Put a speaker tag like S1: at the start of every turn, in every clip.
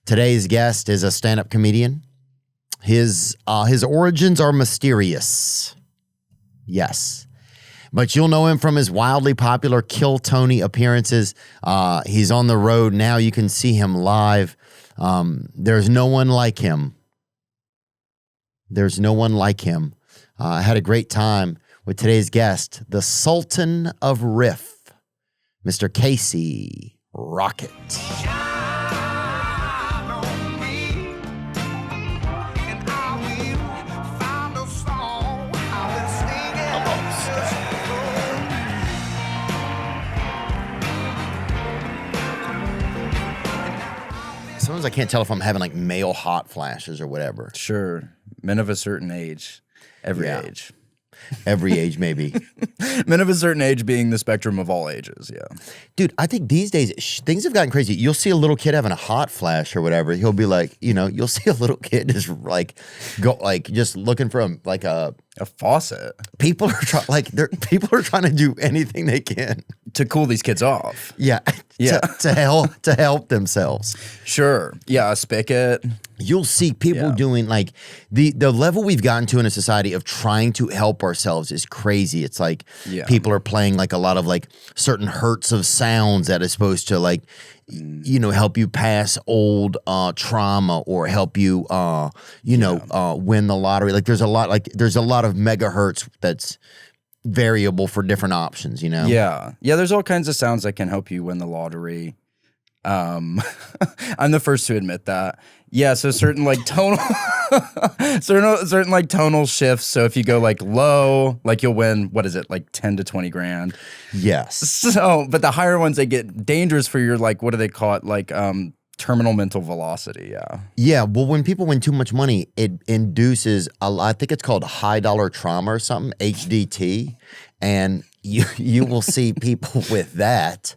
S1: Today's guest is a stand-up comedian. His origins are mysterious. Yes. But you'll know him from his wildly popular Kill Tony appearances. He's on the road now. You can see him live. There's no one like him. There's no one like him. I had a great time with today's guest, the Sultan of Riff, Mr. Casey Rocket. Sometimes I can't tell if I'm having like male hot flashes or whatever.
S2: Sure. Men of a certain age. Every age.
S1: Every age, maybe.
S2: Men of a certain age being the spectrum of all ages, yeah.
S1: Dude, I think these days, things have gotten crazy. You'll see a little kid having a hot flash or whatever. He'll be like, you'll see a little kid just like, just looking for a
S2: faucet.
S1: People are trying to do anything they can
S2: to cool these kids off.
S1: Yeah.
S2: Yeah.
S1: to help themselves.
S2: Sure. Yeah, a spigot.
S1: You'll see people doing like the level we've gotten to in a society of trying to help ourselves is crazy. It's like people are playing like a lot of like certain hertz of sounds that is supposed to like, help you pass old trauma or help you, win the lottery. Like there's a lot of megahertz that's variable for different options,
S2: Yeah. Yeah, there's all kinds of sounds that can help you win the lottery. I'm the first to admit that. Yeah, so certain like tonal certain like tonal shifts. So if you go like low, like you'll win, what is it, like 10 to 20 grand?
S1: Yes.
S2: So, but the higher ones, they get dangerous for your like, what do they call it? Like terminal mental velocity, yeah.
S1: Yeah, well, when people win too much money, it induces, I think it's called high dollar trauma or something, HDT, and you will see people with that,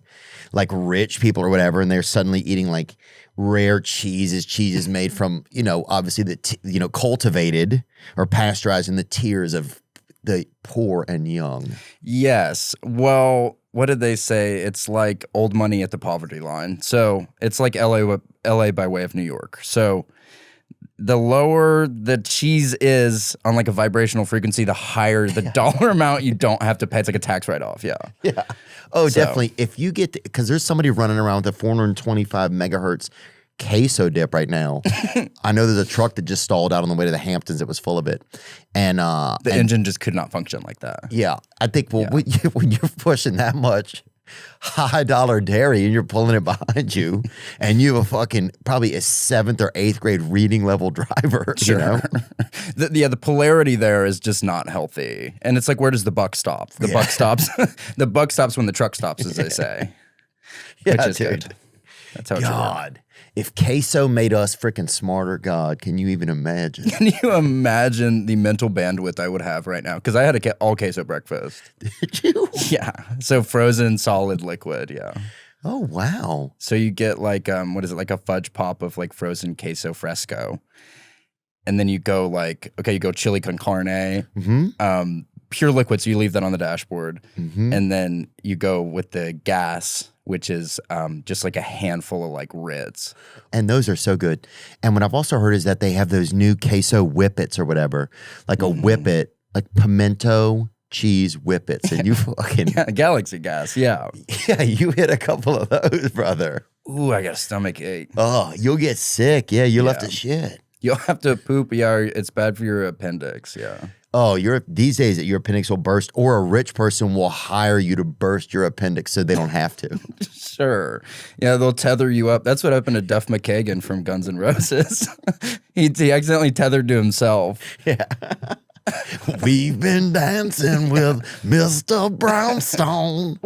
S1: like rich people or whatever, and they're suddenly eating like rare cheeses made from, obviously cultivated or pasteurized in the tears of the poor and young.
S2: Yes. Well, what did they say? It's like old money at the poverty line. So it's like LA by way of New York. So the lower the cheese is on like a vibrational frequency, the higher the dollar amount you don't have to pay. It's like a tax write-off. Yeah.
S1: Yeah. Oh, definitely. If you get, because there's somebody running around with a 425 megahertz queso dip right now. I know there's a truck that just stalled out on the way to the Hamptons that was full of it. And the
S2: engine just could not function like that.
S1: Yeah. I think, when you're pushing that much high dollar dairy and you're pulling it behind you and you have a fucking probably a 7th or 8th grade reading level driver,
S2: Sure. The polarity there is just not healthy. And it's like, where does the buck stop? The buck stops. The buck stops when the truck stops, as they say.
S1: Yeah,
S2: which is
S1: dude.
S2: good. That's how it
S1: God. If queso made us freaking smarter, God, can you even imagine?
S2: Can you imagine the mental bandwidth I would have right now? Because I had all queso breakfast.
S1: Did you?
S2: Yeah. So frozen, solid, liquid, yeah.
S1: Oh, wow.
S2: So you get like, what is it, like a fudge pop of like frozen queso fresco. And then you go like, you go chili con carne, pure liquid, so you leave that on the dashboard. And then you go with the gas, which is just like a handful of like Ritz.
S1: And those are so good. And what I've also heard is that they have those new queso whippets or whatever, like a whippet, like pimento cheese whippets. And you fucking...
S2: Galaxy gas, yeah.
S1: Yeah, you hit a couple of those, brother.
S2: Ooh, I got a stomach ache.
S1: Oh, you'll get sick. Yeah, you'll have to shit.
S2: You'll have to poop. Yeah, it's bad for your appendix, yeah.
S1: Oh, these days your appendix will burst, or a rich person will hire you to burst your appendix so they don't have to.
S2: Sure. Yeah, they'll tether you up. That's what happened to Duff McKagan from Guns N' Roses. he accidentally tethered to himself.
S1: Yeah. We've been dancing with Mr. Brownstone.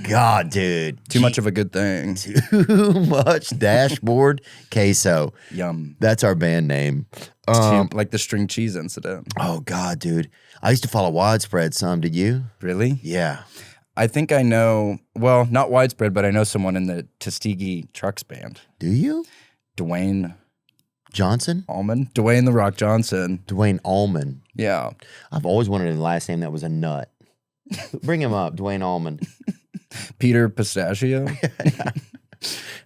S1: God, dude.
S2: Too much of a good thing.
S1: Too much dashboard queso.
S2: Yum.
S1: That's our band name.
S2: Like the string cheese incident.
S1: Oh, God, dude. I used to follow Widespread some. Did you?
S2: Really?
S1: Yeah.
S2: I think I know, well, not Widespread, but I know someone in the Tuskegee Trucks band.
S1: Do you?
S2: Dwayne
S1: Johnson?
S2: Allman? Dwayne The Rock Johnson.
S1: Dwayne Allman.
S2: Yeah.
S1: I've always wanted a last name that was a nut. Bring him up, Dwayne Allman.
S2: Peter Pistachio?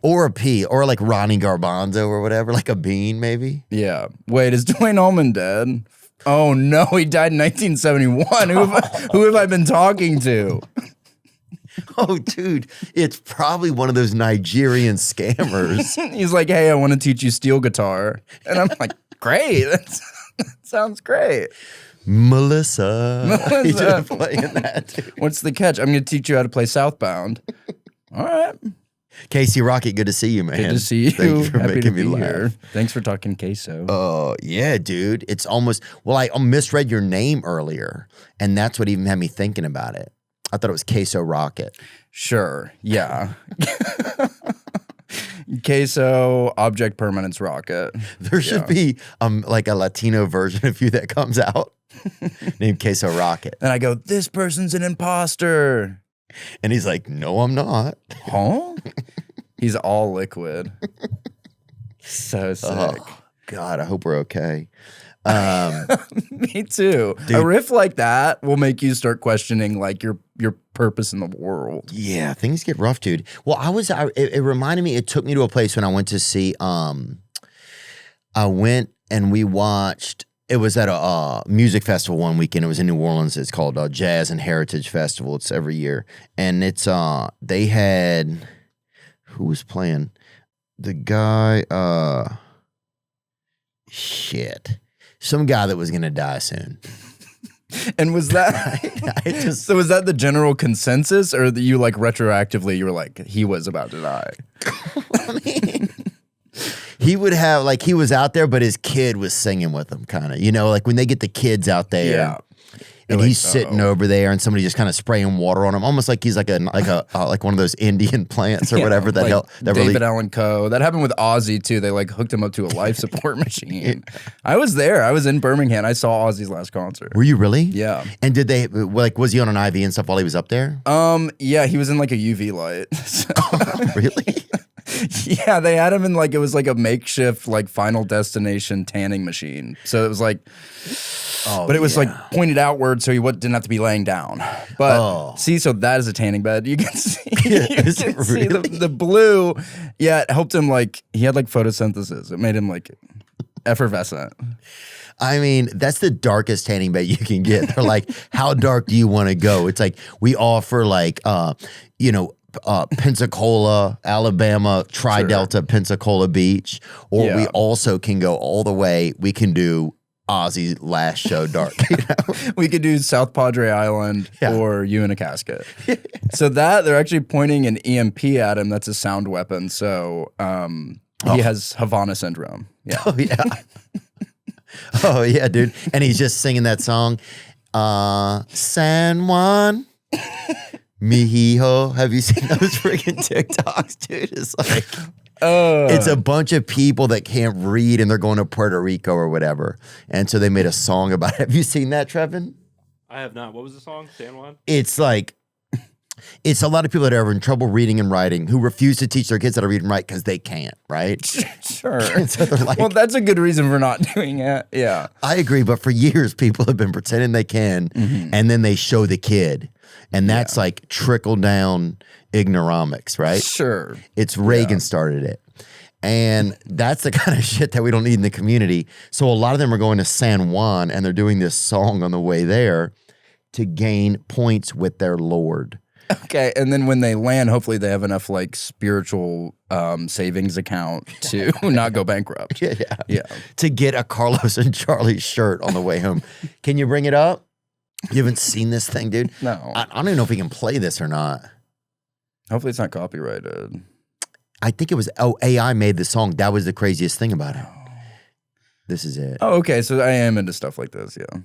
S1: Or a pea, or like Ronnie Garbanzo or whatever, like a bean maybe.
S2: Yeah. Wait, is Dwayne Allman dead? Oh no, he died in 1971. Who have I been talking to?
S1: Oh, dude, it's probably one of those Nigerian scammers.
S2: He's like, hey, I want to teach you steel guitar. And I'm like, great. That sounds great.
S1: Melissa. He's just playing that, dude.
S2: What's the catch? I'm going to teach you how to play Southbound. All right.
S1: Casey Rocket, good to see you, man.
S2: Good to see you.
S1: Thank you for
S2: Happy
S1: making
S2: to
S1: me
S2: be
S1: laugh.
S2: here. Thanks for talking queso.
S1: Oh, yeah, dude. It's almost, well, I misread your name earlier, and that's what even had me thinking about it. I thought it was Queso Rocket.
S2: Sure. Yeah. Queso Object Permanence Rocket.
S1: There should be like a Latino version of you that comes out named Queso Rocket.
S2: And I go, this person's an imposter.
S1: And he's like, no, I'm not.
S2: Huh? He's all liquid. So sick.
S1: Oh, God, I hope we're okay.
S2: Me too.
S1: Dude.
S2: A riff like that will make you start questioning like your purpose in the world.
S1: Yeah, things get rough, dude. Well, it reminded me, it took me to a place when I went to see, I went and we watched, it was at a music festival one weekend. It was in New Orleans. It's called Jazz and Heritage Festival. It's every year. And it's, they had, who was playing? The guy, some guy that was going to die soon.
S2: And was that, so was that the general consensus, or that you like retroactively, you were like, he was about to die?
S1: I mean, he would have, like, he was out there, but his kid was singing with him, kind of. You know, like when they get the kids out there.
S2: Yeah.
S1: And
S2: like,
S1: he's sitting over there, and somebody just kind of spraying water on him, almost like he's like like one of those Indian plants or whatever that
S2: like
S1: that
S2: David
S1: really.
S2: Allen Coe. That happened with Ozzy too. They like hooked him up to a life support machine. I was there. I was in Birmingham. I saw Ozzy's last concert.
S1: Were you really?
S2: Yeah.
S1: And did they like? Was he on an IV and stuff while he was up there?
S2: Yeah, he was in like a UV light.
S1: Really?
S2: Yeah, they had him in like, it was like a makeshift like Final Destination tanning machine. So it was like, but it was like pointed outward, so he didn't have to be laying down. But see, so that is a tanning bed. You can see, see the blue. Yeah, it helped him, like he had like photosynthesis. It made him like effervescent.
S1: I mean, that's the darkest tanning bed you can get. They're like, how dark do you want to go? It's like we offer like, Pensacola, Alabama, Tri-Delta, Pensacola Beach, or we also can go all the way. We can do Ozzy's last show dark. You know?
S2: We could do South Padre Island or You in a Casket. So that they're actually pointing an EMP at him. That's a sound weapon. So he has Havana syndrome. Yeah.
S1: Oh yeah. Oh yeah, dude. And he's just singing that song, San Juan. Mijo, have you seen those freaking TikToks, dude? It's like, it's a bunch of people that can't read and they're going to Puerto Rico or whatever. And so they made a song about it. Have you seen that, Trevin?
S3: I have not. What was the song? San Juan?
S1: It's like, it's a lot of people that are having trouble reading and writing who refuse to teach their kids how to read and write because they can't, right?
S2: Sure.
S1: So they're like,
S2: well, that's a good reason for not doing it. Yeah.
S1: I agree. But for years, people have been pretending they can, and then they show the kid. And that's like trickle down ignoramics, right?
S2: Sure.
S1: It's Reagan started it. And that's the kind of shit that we don't need in the community. So a lot of them are going to San Juan and they're doing this song on the way there to gain points with their Lord.
S2: Okay. And then when they land, hopefully they have enough like spiritual savings account to not go bankrupt.
S1: Yeah. To get a Carlos and Charlie shirt on the way home. Can you bring it up? You haven't seen this thing, dude?
S2: No.
S1: I don't even know if we can play this or not.
S2: Hopefully it's not copyrighted.
S1: I think it was, AI made the song. That was the craziest thing about it. This is it.
S2: Oh, okay. So I am into stuff like this, yeah.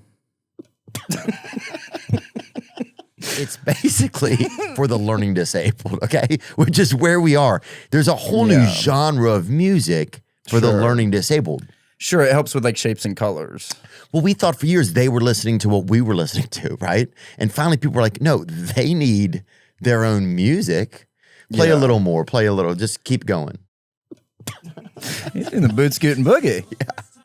S1: It's basically for the learning disabled, okay? Which is where we are. There's a whole new genre of music for the learning disabled.
S2: Sure, it helps with like shapes and colors.
S1: Well, we thought for years they were listening to what we were listening to, right? And finally people were like, no, they need their own music. Play a little more, play a little, just keep going.
S2: He's in the boot scootin' boogie.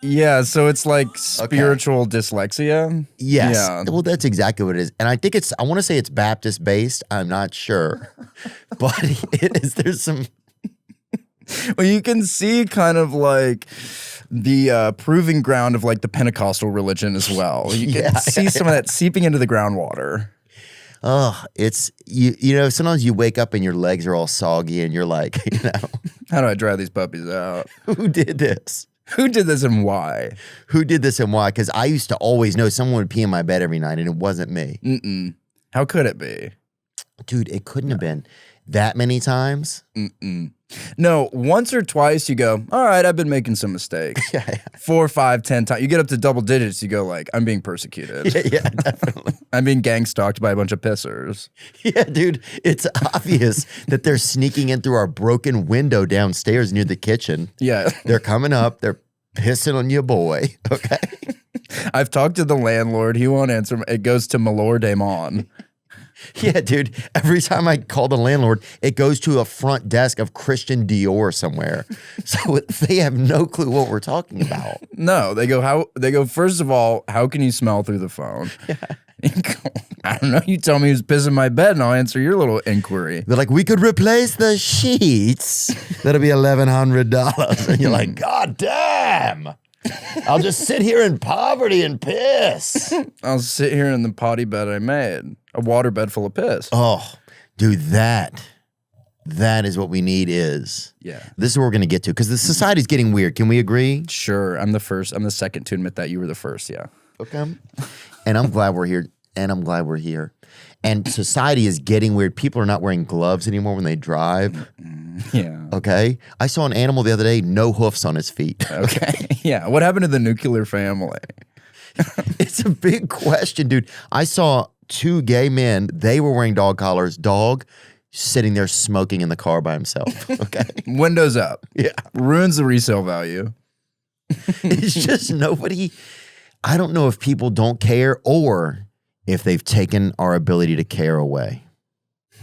S2: Yeah, so it's like spiritual dyslexia.
S1: Yes.
S2: Yeah.
S1: Well, that's exactly what it is. And I think I want to say it's Baptist based. I'm not sure. But it is, there's some
S2: Well, you can see kind of like the proving ground of like the Pentecostal religion as well. You can see some of that seeping into the groundwater.
S1: Oh, it's you know, sometimes you wake up and your legs are all soggy and you're like, you know,
S2: how do I dry these puppies out?
S1: Who did this?
S2: Who did this and why?
S1: Who did this and why? Because I used to always know someone would pee in my bed every night and it wasn't me.
S2: How could it be?
S1: Dude, it couldn't have been that many times.
S2: No, once or twice you go, all right, I've been making some mistakes. 4, 5, 10 times. You get up to double digits, you go like, I'm being persecuted.
S1: Yeah, definitely.
S2: I'm being gang stalked by a bunch of pissers.
S1: Yeah, dude, it's obvious that they're sneaking in through our broken window downstairs near the kitchen.
S2: Yeah.
S1: They're coming up, they're pissing on your boy, okay?
S2: I've talked to the landlord. He won't answer. It goes to Malor Damon.
S1: Yeah, dude. Every time I call the landlord, it goes to a front desk of Christian Dior somewhere. So they have no clue what we're talking about.
S2: No, they go, first of all, how can you smell through the phone? I don't know. You tell me who's pissing my bed and I'll answer your little inquiry.
S1: They're like, we could replace the sheets. That'll be $1,100. And you're like, God damn. I'll just sit here in poverty and piss.
S2: I'll sit here in the potty bed I made. A water bed full of piss.
S1: Oh, dude, that is what we need is.
S2: Yeah.
S1: This is what we're going to get to because the society's getting weird. Can we agree?
S2: Sure. I'm the second to admit that. You were the first, yeah.
S1: Okay. And I'm glad we're here. And society is getting weird. People are not wearing gloves anymore when they drive.
S2: Yeah.
S1: Okay. I saw an animal the other day, no hoofs on his feet.
S2: Okay. Yeah. What happened to the nuclear family?
S1: It's a big question, dude. I saw 2 gay men. They were wearing dog collars. Dog sitting there smoking in the car by himself. Okay.
S2: Windows up.
S1: Yeah.
S2: Ruins the resale value.
S1: It's just nobody. I don't know if people don't care or if they've taken our ability to care away.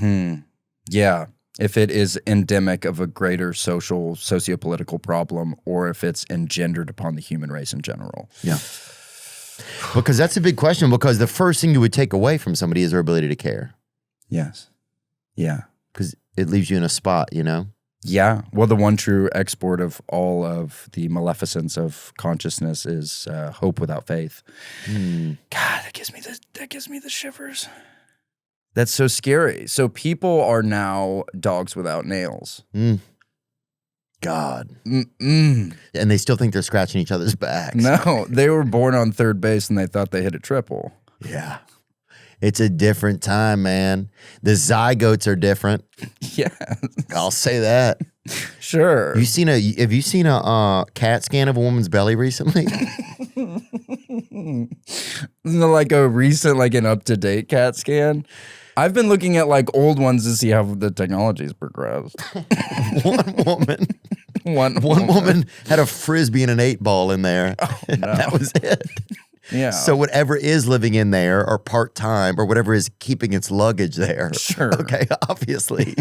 S2: Yeah. If it is endemic of a greater social, sociopolitical problem, or if it's engendered upon the human race in general.
S1: Yeah. Because that's a big question, because the first thing you would take away from somebody is their ability to care.
S2: Yes. Yeah.
S1: Because it leaves you in a spot, you know?
S2: Yeah. Well, the one true export of all of the maleficence of consciousness is hope without faith. God, that gives me the shivers. That's so scary. So people are now dogs without nails.
S1: God. And they still think they're scratching each other's backs.
S2: No, they were born on third base and they thought they hit a triple.
S1: Yeah. It's a different time, man. The zygotes are different.
S2: Yeah.
S1: I'll say that.
S2: Sure.
S1: Have you seen a CAT scan of a woman's belly recently?
S2: Isn't it like a recent, like an up-to-date CAT scan? I've been looking at like old ones to see how the technology's progressed. One
S1: woman had a Frisbee and an 8-ball in there.
S2: Oh, no.
S1: That was it.
S2: Yeah.
S1: So whatever is living in there or part-time or whatever is keeping its luggage there.
S2: Sure.
S1: Okay, obviously.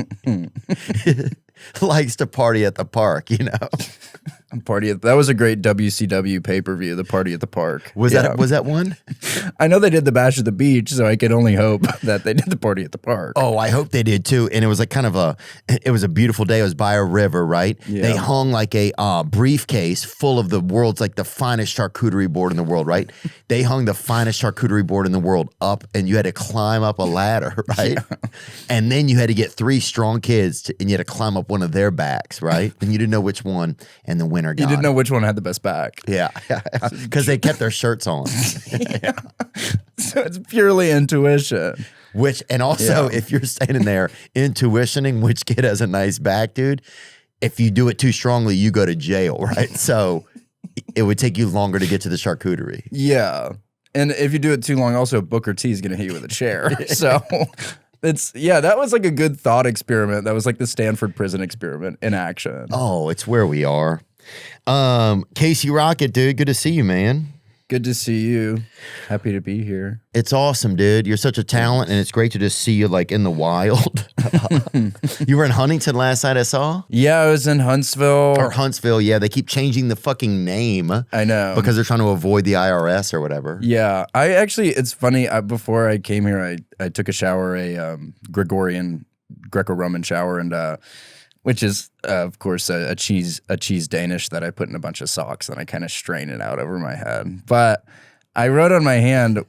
S1: Likes to party at the park, you know.
S2: That was a great WCW pay-per-view, the Party at the Park.
S1: Was that one?
S2: I know they did the Bash at the Beach, so I can only hope that they did the Party at the Park.
S1: Oh, I hope they did too. And it was like it was a beautiful day. It was by a river, right? Yeah. They hung like a briefcase full of the world's like the finest charcuterie board in the world, right? They hung the finest charcuterie board in the world up, and you had to climb up a ladder, right? Yeah. And then you had to get 3 strong kids, and you had to climb up one of their backs, right? And you didn't know which one, and the winner got
S2: You didn't know which one had the best back.
S1: Yeah, because they kept their shirts on.
S2: Yeah. So it's purely intuition.
S1: And also, if you're standing there intuitioning which kid has a nice back, dude, if you do it too strongly, you go to jail, right? So it would take you longer to get to the charcuterie.
S2: Yeah. And if you do it too long, also Booker T is going to hit you with a chair. So that was like a good thought experiment. That was like the Stanford prison experiment in action.
S1: Oh, it's where we are. Casey Rocket, dude, good to see you, man.
S2: Good to see you. Happy to be here.
S1: It's awesome, dude. You're such a talent, and it's great to just see you like in the wild. You were in Huntington last night, I saw?
S2: Yeah, I was in Huntsville.
S1: Or Huntsville, yeah. They keep changing the fucking name.
S2: I know.
S1: Because they're trying to avoid the IRS or whatever.
S2: Yeah. It's funny. Before I came here, I took a shower, a Greco-Roman shower, and which is, of course, a cheese Danish that I put in a bunch of socks and I kind of strain it out over my head. But I wrote on my hand.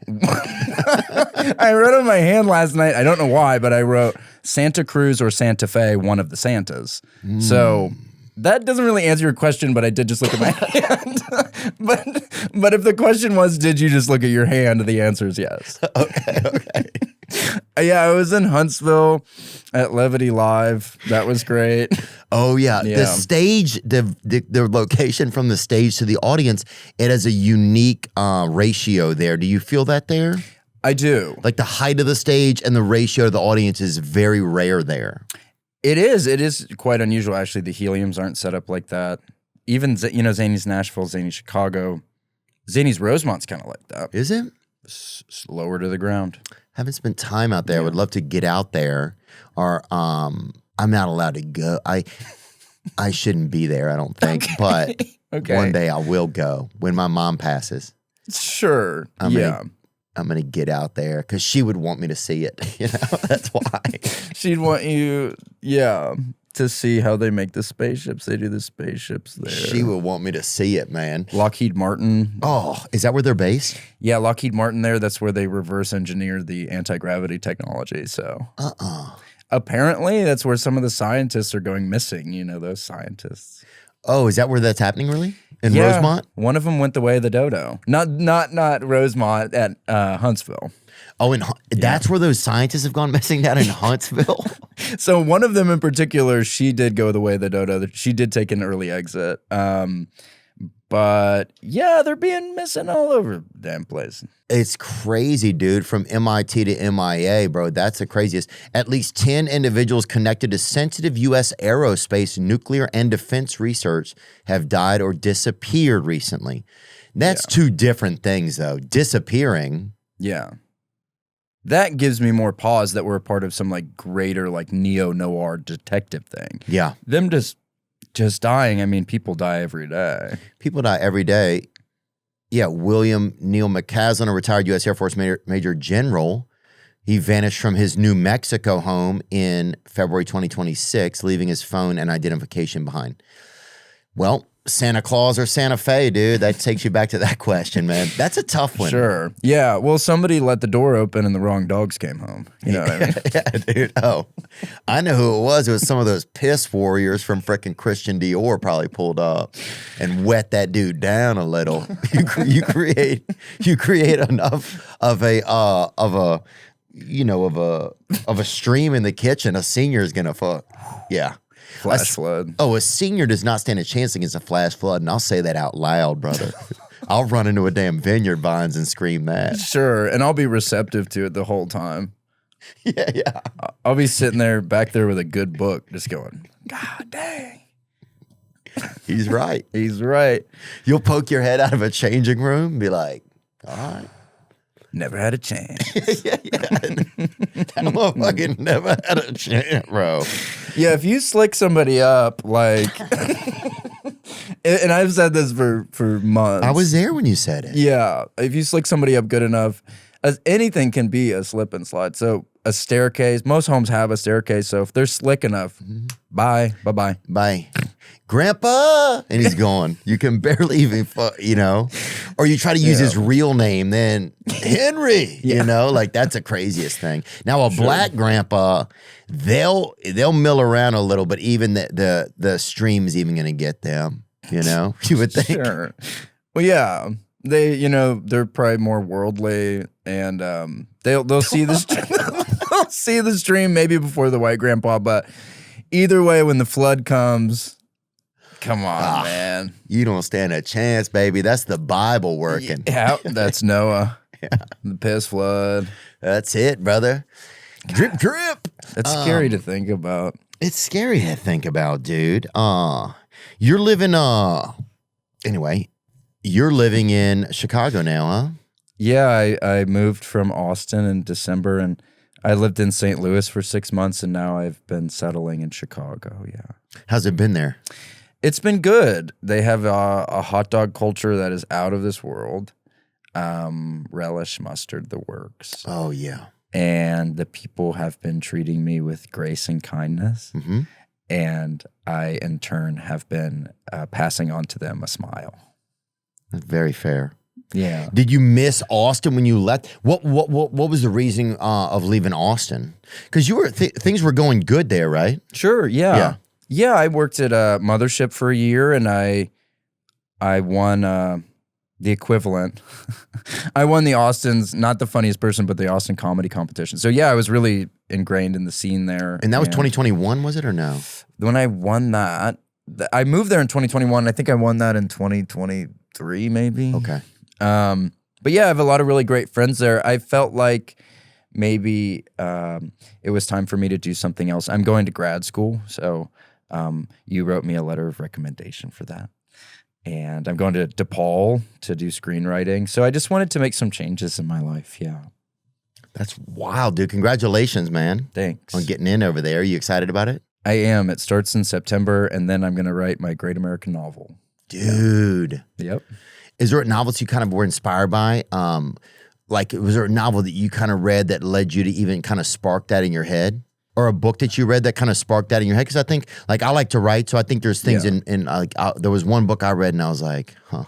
S2: I wrote on my hand last night. I don't know why, but I wrote Santa Cruz or Santa Fe, one of the Santas. So that doesn't really answer your question, but I did just look at my hand. but if the question was, did you just look at your hand? The answer is yes.
S1: Okay.
S2: Yeah, I was in Huntsville at Levity Live. That was great.
S1: Oh yeah. The stage, the location from the stage to the audience, it has a unique ratio there. Do you feel that there?
S2: I do.
S1: Like the height of the stage and the ratio to the audience is very rare there.
S2: It is quite unusual. Actually, the heliums aren't set up like that. Even Zany's Nashville, Zany's Chicago, Zany's Rosemont's kind of like that.
S1: Is it?
S2: Lower to the ground.
S1: Haven't spent time out there. I would love to get out there. Or I'm not allowed to go. I shouldn't be there, I don't think. Okay. But one day I will go when my mom passes.
S2: Sure.
S1: I'm gonna get out there because she would want me to see it. That's why.
S2: She'd want you, to see how they make the spaceships. They do the spaceships there.
S1: She would want me to see it, man.
S2: Lockheed Martin.
S1: Oh, is that where they're based?
S2: Yeah, Lockheed Martin there. That's where they reverse engineered the anti-gravity technology. So apparently that's where some of the scientists are going missing. Those scientists.
S1: Oh, is that where that's happening really? In Rosemont?
S2: One of them went the way of the dodo. Not Rosemont, at Huntsville.
S1: Oh, that's where those scientists have gone missing down in Huntsville?
S2: So one of them in particular, she did go the way of the dodo. She did take an early exit. But yeah, they're being missing all over the damn place.
S1: It's crazy, dude. From MIT to MIA, bro. That's the craziest. At least 10 individuals connected to sensitive U.S. aerospace, nuclear, and defense research have died or disappeared recently. That's two different things, though. Disappearing.
S2: Yeah. That gives me more pause that we're a part of some greater neo-noir detective thing.
S1: Yeah.
S2: Them just dying. I mean, people die every day.
S1: People die every day. Yeah, William Neil McCaslin, a retired U.S. Air Force Major General, he vanished from his New Mexico home in February 2026, leaving his phone and identification behind. Well, Santa Claus or Santa Fe, dude? That takes you back to that question, man. That's a tough one.
S2: Sure. Yeah. Well, somebody let the door open and the wrong dogs came home. You know what I mean?
S1: Yeah, dude. Oh, I know who it was. It was some of those piss warriors from frickin' Christian Dior probably pulled up and wet that dude down a little. You create enough of a stream in the kitchen. A senior is gonna fuck. Yeah.
S2: Flash flood.
S1: Oh, a senior does not stand a chance against a flash flood, and I'll say that out loud, brother. I'll run into a damn vineyard vines and scream that.
S2: Sure, and I'll be receptive to it the whole time.
S1: Yeah.
S2: I'll be sitting back there with a good book, just going, God dang.
S1: He's right.
S2: He's right.
S1: You'll poke your head out of a changing room and be like, all right.
S2: Never had a chance.
S1: Yeah. That motherfucking never had a chance, bro.
S2: Yeah, if you slick somebody up, and I've said this for months.
S1: I was there when you said it.
S2: Yeah, if you slick somebody up good enough, anything can be a slip and slide. So a staircase, most homes have a staircase. So if they're slick enough, bye. Grandpa,
S1: and he's gone. You can barely even, or you try to use his real name, then Henry, that's the craziest thing. Now a black grandpa, they'll mill around a little, but even the stream's even going to get them, you would think.
S2: Sure. Well, yeah, they, they're probably more worldly, and they'll see this, they'll see the stream maybe before the white grandpa, but either way, when the flood comes. Come on, man.
S1: You don't stand a chance, baby. That's the Bible working.
S2: Yeah, that's Noah. The piss flood.
S1: That's it, brother. Drip, drip.
S2: That's scary to think about.
S1: It's scary to think about, dude. You're living, anyway, you're living in Chicago now, huh?
S2: Yeah, I moved from Austin in December, and I lived in St. Louis for 6 months, and now I've been settling in Chicago, yeah.
S1: How's it been there?
S2: It's been good. They have a hot dog culture that is out of this world. Relish, mustard, the works.
S1: Oh, yeah.
S2: And the people have been treating me with grace and kindness.
S1: Mm-hmm.
S2: and I, in turn, have been passing on to them a smile.
S1: That's very fair.
S2: Yeah.
S1: Did you miss Austin when you left? What was the reason of leaving Austin? Because you were things were going good there, right?
S2: Sure. Yeah. Yeah. I worked at a mothership for a year, and I won the equivalent. I won the Austin's, not the funniest person, but the Austin comedy competition. So yeah, I was really ingrained in the scene there.
S1: And that was 2021, was it, or no?
S2: When I won that, I moved there in 2021. I think I won that in 2023, maybe.
S1: Okay.
S2: But yeah, I have a lot of really great friends there. I felt like maybe it was time for me to do something else. I'm going to grad school, so you wrote me a letter of recommendation for that. And I'm going to DePaul to do screenwriting. So I just wanted to make some changes in my life, yeah.
S1: That's wild, dude. Congratulations, man.
S2: Thanks.
S1: On getting in over there. Are you excited about it?
S2: I am. It starts in September, and then I'm going to write my Great American Novel.
S1: Dude.
S2: Yep.
S1: Is there a novel that you kind of were inspired by? Like, was there a novel that you kind of read that led you to even kind of spark that in your head? Or a book that you read that kind of sparked that in your head? Because I think, like, I like to write, so I think there's things in like, there was one book I read and I was like, huh.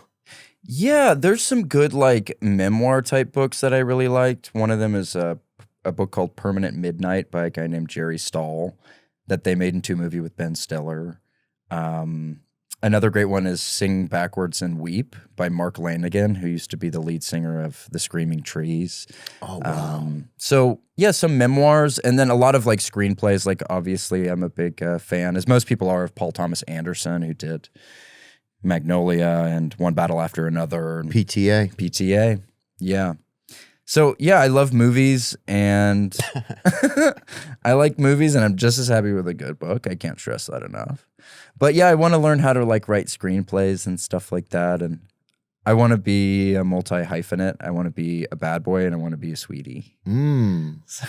S2: Yeah, there's some good, like, memoir type books that I really liked. One of them is a book called Permanent Midnight by a guy named Jerry Stahl that they made into a movie with Ben Stiller. Another great one is Sing Backwards and Weep by Mark Lanigan, who used to be the lead singer of The Screaming Trees.
S1: Oh, wow.
S2: So, yeah, some memoirs, and then a lot of, like, screenplays. Like, obviously, I'm a big fan, as most people are, of Paul Thomas Anderson, who did Magnolia and One Battle After Another. And PTA, yeah. So, yeah, I love movies, and I like movies, and I'm just as happy with a good book. I can't stress that enough. But, yeah, I want to learn how to, like, write screenplays and stuff like that, and I want to be a multi-hyphenate. I want to be a bad boy, and I want to be a sweetie.
S1: So.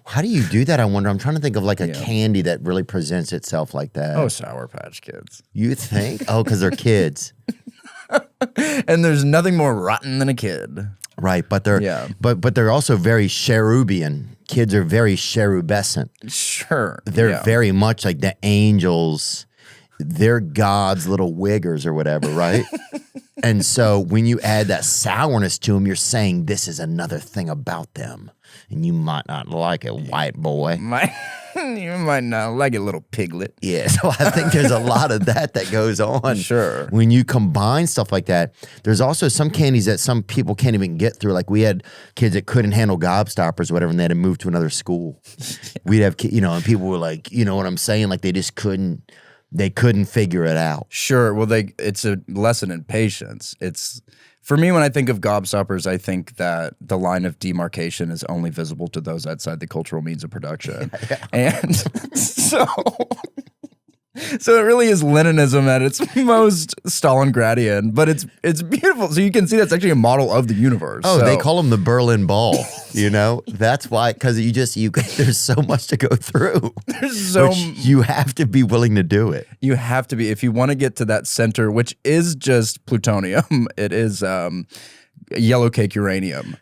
S1: How do you do that, I wonder? I'm trying to think of, like, a candy that really presents itself like that.
S2: Oh, Sour Patch Kids.
S1: You think? Oh, because they're kids.
S2: And there's nothing more rotten than a kid.
S1: Right, but they're but they're also very cherubian. Kids are very cherubescent.
S2: Sure.
S1: They're very much like the angels. They're God's little wiggers or whatever, right? And so when you add that sourness to them, you're saying this is another thing about them. And you might not like it, white boy.
S2: You might not like it, little piglet.
S1: Yeah, so I think there's a lot of that goes on.
S2: Sure.
S1: When you combine stuff like that, there's also some candies that some people can't even get through. Like we had kids that couldn't handle gobstoppers or whatever, and they had to move to another school. We'd have, and people were like, you know what I'm saying? Like they just couldn't figure it out.
S2: Sure. Well, it's a lesson in patience. For me, when I think of gobstoppers, I think that the line of demarcation is only visible to those outside the cultural means of production. And so it really is Leninism at its most Stalingradian, but it's beautiful. So you can see that's actually a model of the universe.
S1: Oh, they call them the Berlin Ball, That's why, because there's so much to go through. You have to be willing to do it.
S2: You have to be. If you want to get to that center, which is just plutonium, it is yellow cake uranium.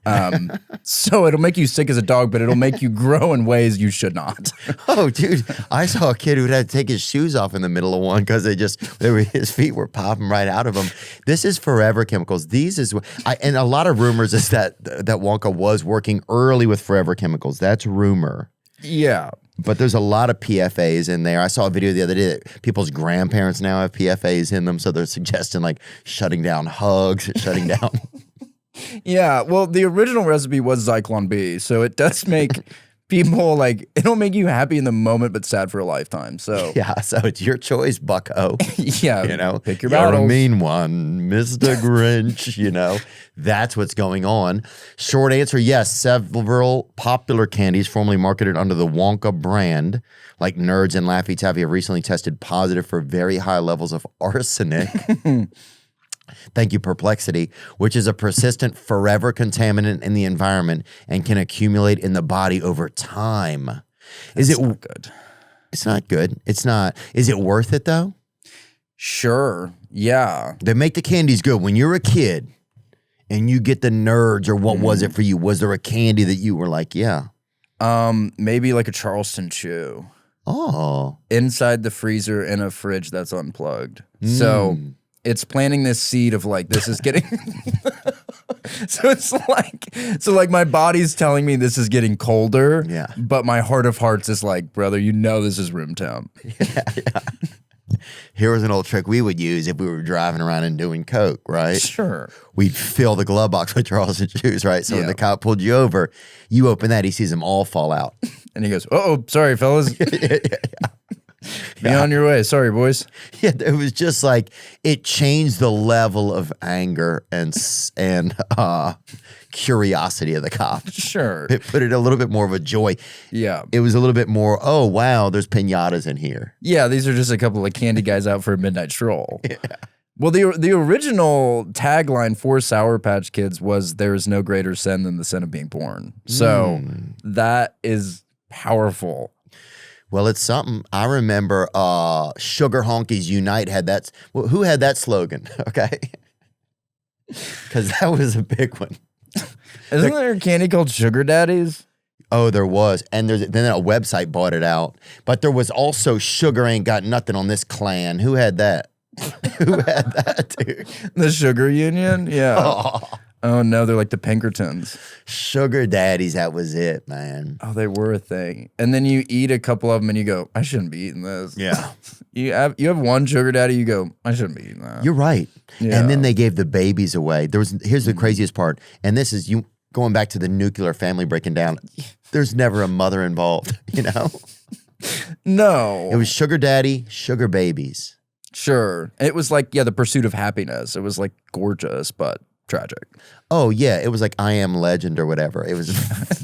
S2: So it'll make you sick as a dog, but it'll make you grow in ways you should not.
S1: Oh, dude, I saw a kid who had to take his shoes off in the middle of one because his feet were popping right out of him. This is forever chemicals. And a lot of rumors is that Wonka was working early with forever chemicals. That's rumor.
S2: Yeah.
S1: But there's a lot of PFAs in there. I saw a video the other day that people's grandparents now have PFAs in them, so they're suggesting like shutting down hugs, shutting down.
S2: Yeah, well, the original recipe was Zyklon B, so it does make people like, it'll make you happy in the moment, but sad for a lifetime. So
S1: yeah, so it's your choice, bucko.
S2: Yeah, pick your
S1: You're
S2: battles.
S1: a mean one, Mr. Grinch. That's what's going on. Short answer: yes. Several popular candies formerly marketed under the Wonka brand, like Nerds and Laffy Taffy, have recently tested positive for very high levels of arsenic. Thank you, Perplexity, which is a persistent forever contaminant in the environment and can accumulate in the body over time.
S2: That's not good?
S1: It's not good. It's not. Is it worth it, though?
S2: Sure. Yeah.
S1: They make the candies good. When you're a kid and you get the Nerds, or what was it for you? Was there a candy that you were like, yeah?
S2: Maybe like a Charleston Chew.
S1: Oh.
S2: inside the freezer in a fridge that's unplugged. So it's planting this seed of like, this is getting... So it's like my body's telling me this is getting colder, but my heart of hearts is like, brother, you know this is room temp.
S1: Yeah. Here was an old trick we would use if we were driving around and doing coke, right?
S2: Sure.
S1: We'd fill the glove box with Charleston shoes, right? So when the cop pulled you over, you open that, he sees them all fall out.
S2: And he goes, "Uh-oh, sorry, fellas. Be on your way. Sorry, boys."
S1: Yeah, it was just like, it changed the level of anger and curiosity of the cop.
S2: Sure.
S1: It put it a little bit more of a joy.
S2: Yeah.
S1: It was a little bit more, oh, wow, there's piñatas in here.
S2: Yeah, these are just a couple of candy guys out for a midnight stroll. Yeah. Well, the original tagline for Sour Patch Kids was, "There is no greater sin than the sin of being born." So that is powerful.
S1: Well, it's something. I remember Sugar Honkies Unite had that. Well, who had that slogan? Okay. Because that was a big one.
S2: Isn't there a candy called Sugar Daddies?
S1: Oh, there was. And then a website bought it out. But there was also Sugar Ain't Got Nothing on This Clan. Who had that? Who had that, dude?
S2: The Sugar Union? Yeah. Oh, no, they're like the Pinkertons.
S1: Sugar daddies, that was it, man.
S2: Oh, they were a thing. And then you eat a couple of them and you go, "I shouldn't be eating this."
S1: Yeah.
S2: You have one sugar daddy, you go, "I shouldn't be eating that."
S1: You're right.
S2: Yeah.
S1: And then they gave the babies away. Here's the craziest part. And this is you going back to the nuclear family breaking down. There's never a mother involved, you know?
S2: No.
S1: It was sugar daddy, sugar babies.
S2: Sure. It was like, the pursuit of happiness. It was like gorgeous, but tragic.
S1: Oh, yeah. It was like I Am Legend or whatever. It was...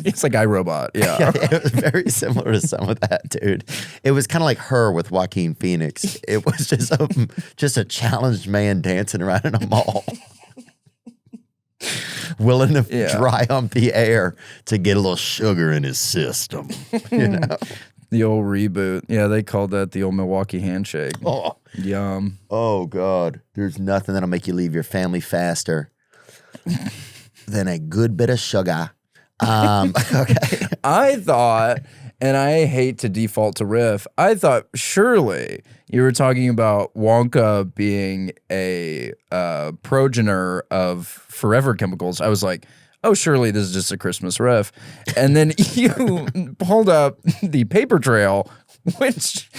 S2: It's like iRobot. Yeah.
S1: It was very similar to some of that, dude. It was kind of like Her with Joaquin Phoenix. It was just a challenged man dancing around in a mall. Willing to dry hump the air to get a little sugar in his system, you know?
S2: The old reboot. Yeah, they called that the old Milwaukee handshake.
S1: Oh.
S2: Yum.
S1: Oh, God. There's nothing that'll make you leave your family faster than a good bit of sugar. Okay.
S2: I thought, and I hate to default to Riff, I thought surely you were talking about Wonka being a progenitor of forever chemicals. I was like, oh, surely this is just a Christmas riff. And then you pulled up the paper trail, which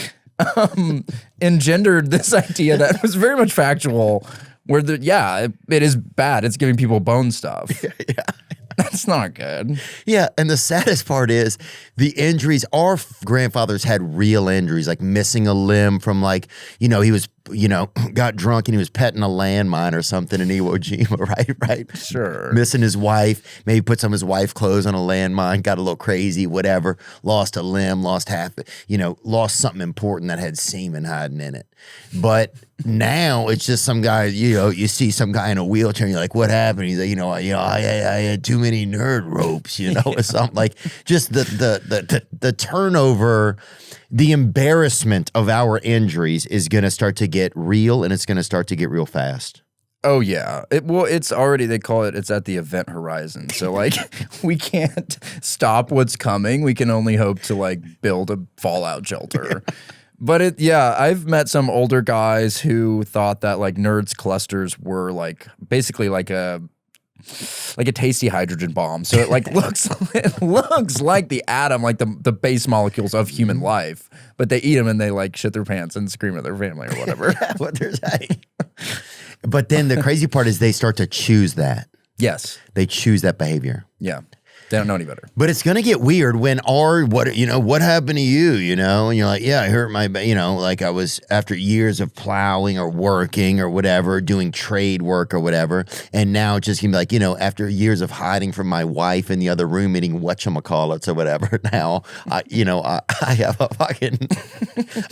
S2: engendered this idea that was very much factual, where it is bad. It's giving people bone stuff.
S1: Yeah.
S2: That's not good.
S1: Yeah, and the saddest part is the injuries. Our grandfathers had real injuries, like missing a limb from he was, got drunk and he was petting a landmine or something in Iwo Jima, right?
S2: Sure.
S1: Missing his wife, maybe put some of his wife's clothes on a landmine, got a little crazy, whatever, lost a limb, lost lost something important that had semen hiding in it. But now it's just some guy, you see some guy in a wheelchair and you're like, what happened? He's like, I had too many nerd ropes, or something like just the turnover, the embarrassment of our injuries is going to start to get real, and it's going to start to get real fast.
S2: Oh, yeah. It's already, they call it's at the event horizon. So, we can't stop what's coming. We can only hope to, build a fallout shelter. But I've met some older guys who thought that, nerds clusters were, basically like a tasty hydrogen bomb. So it looks like the atom, the base molecules of human life, but they eat them and they shit their pants and scream at their family or whatever.
S1: What they're saying. But then the crazy part is they start to choose that.
S2: Yes.
S1: They choose that behavior.
S2: Yeah. They don't know any better.
S1: But it's going to get weird when what happened to you, and you're like, yeah, I hurt my, I was after years of plowing or working or whatever, doing trade work or whatever. And now it's just going to be after years of hiding from my wife in the other room eating whatchamacallits or whatever. Now, I have a fucking,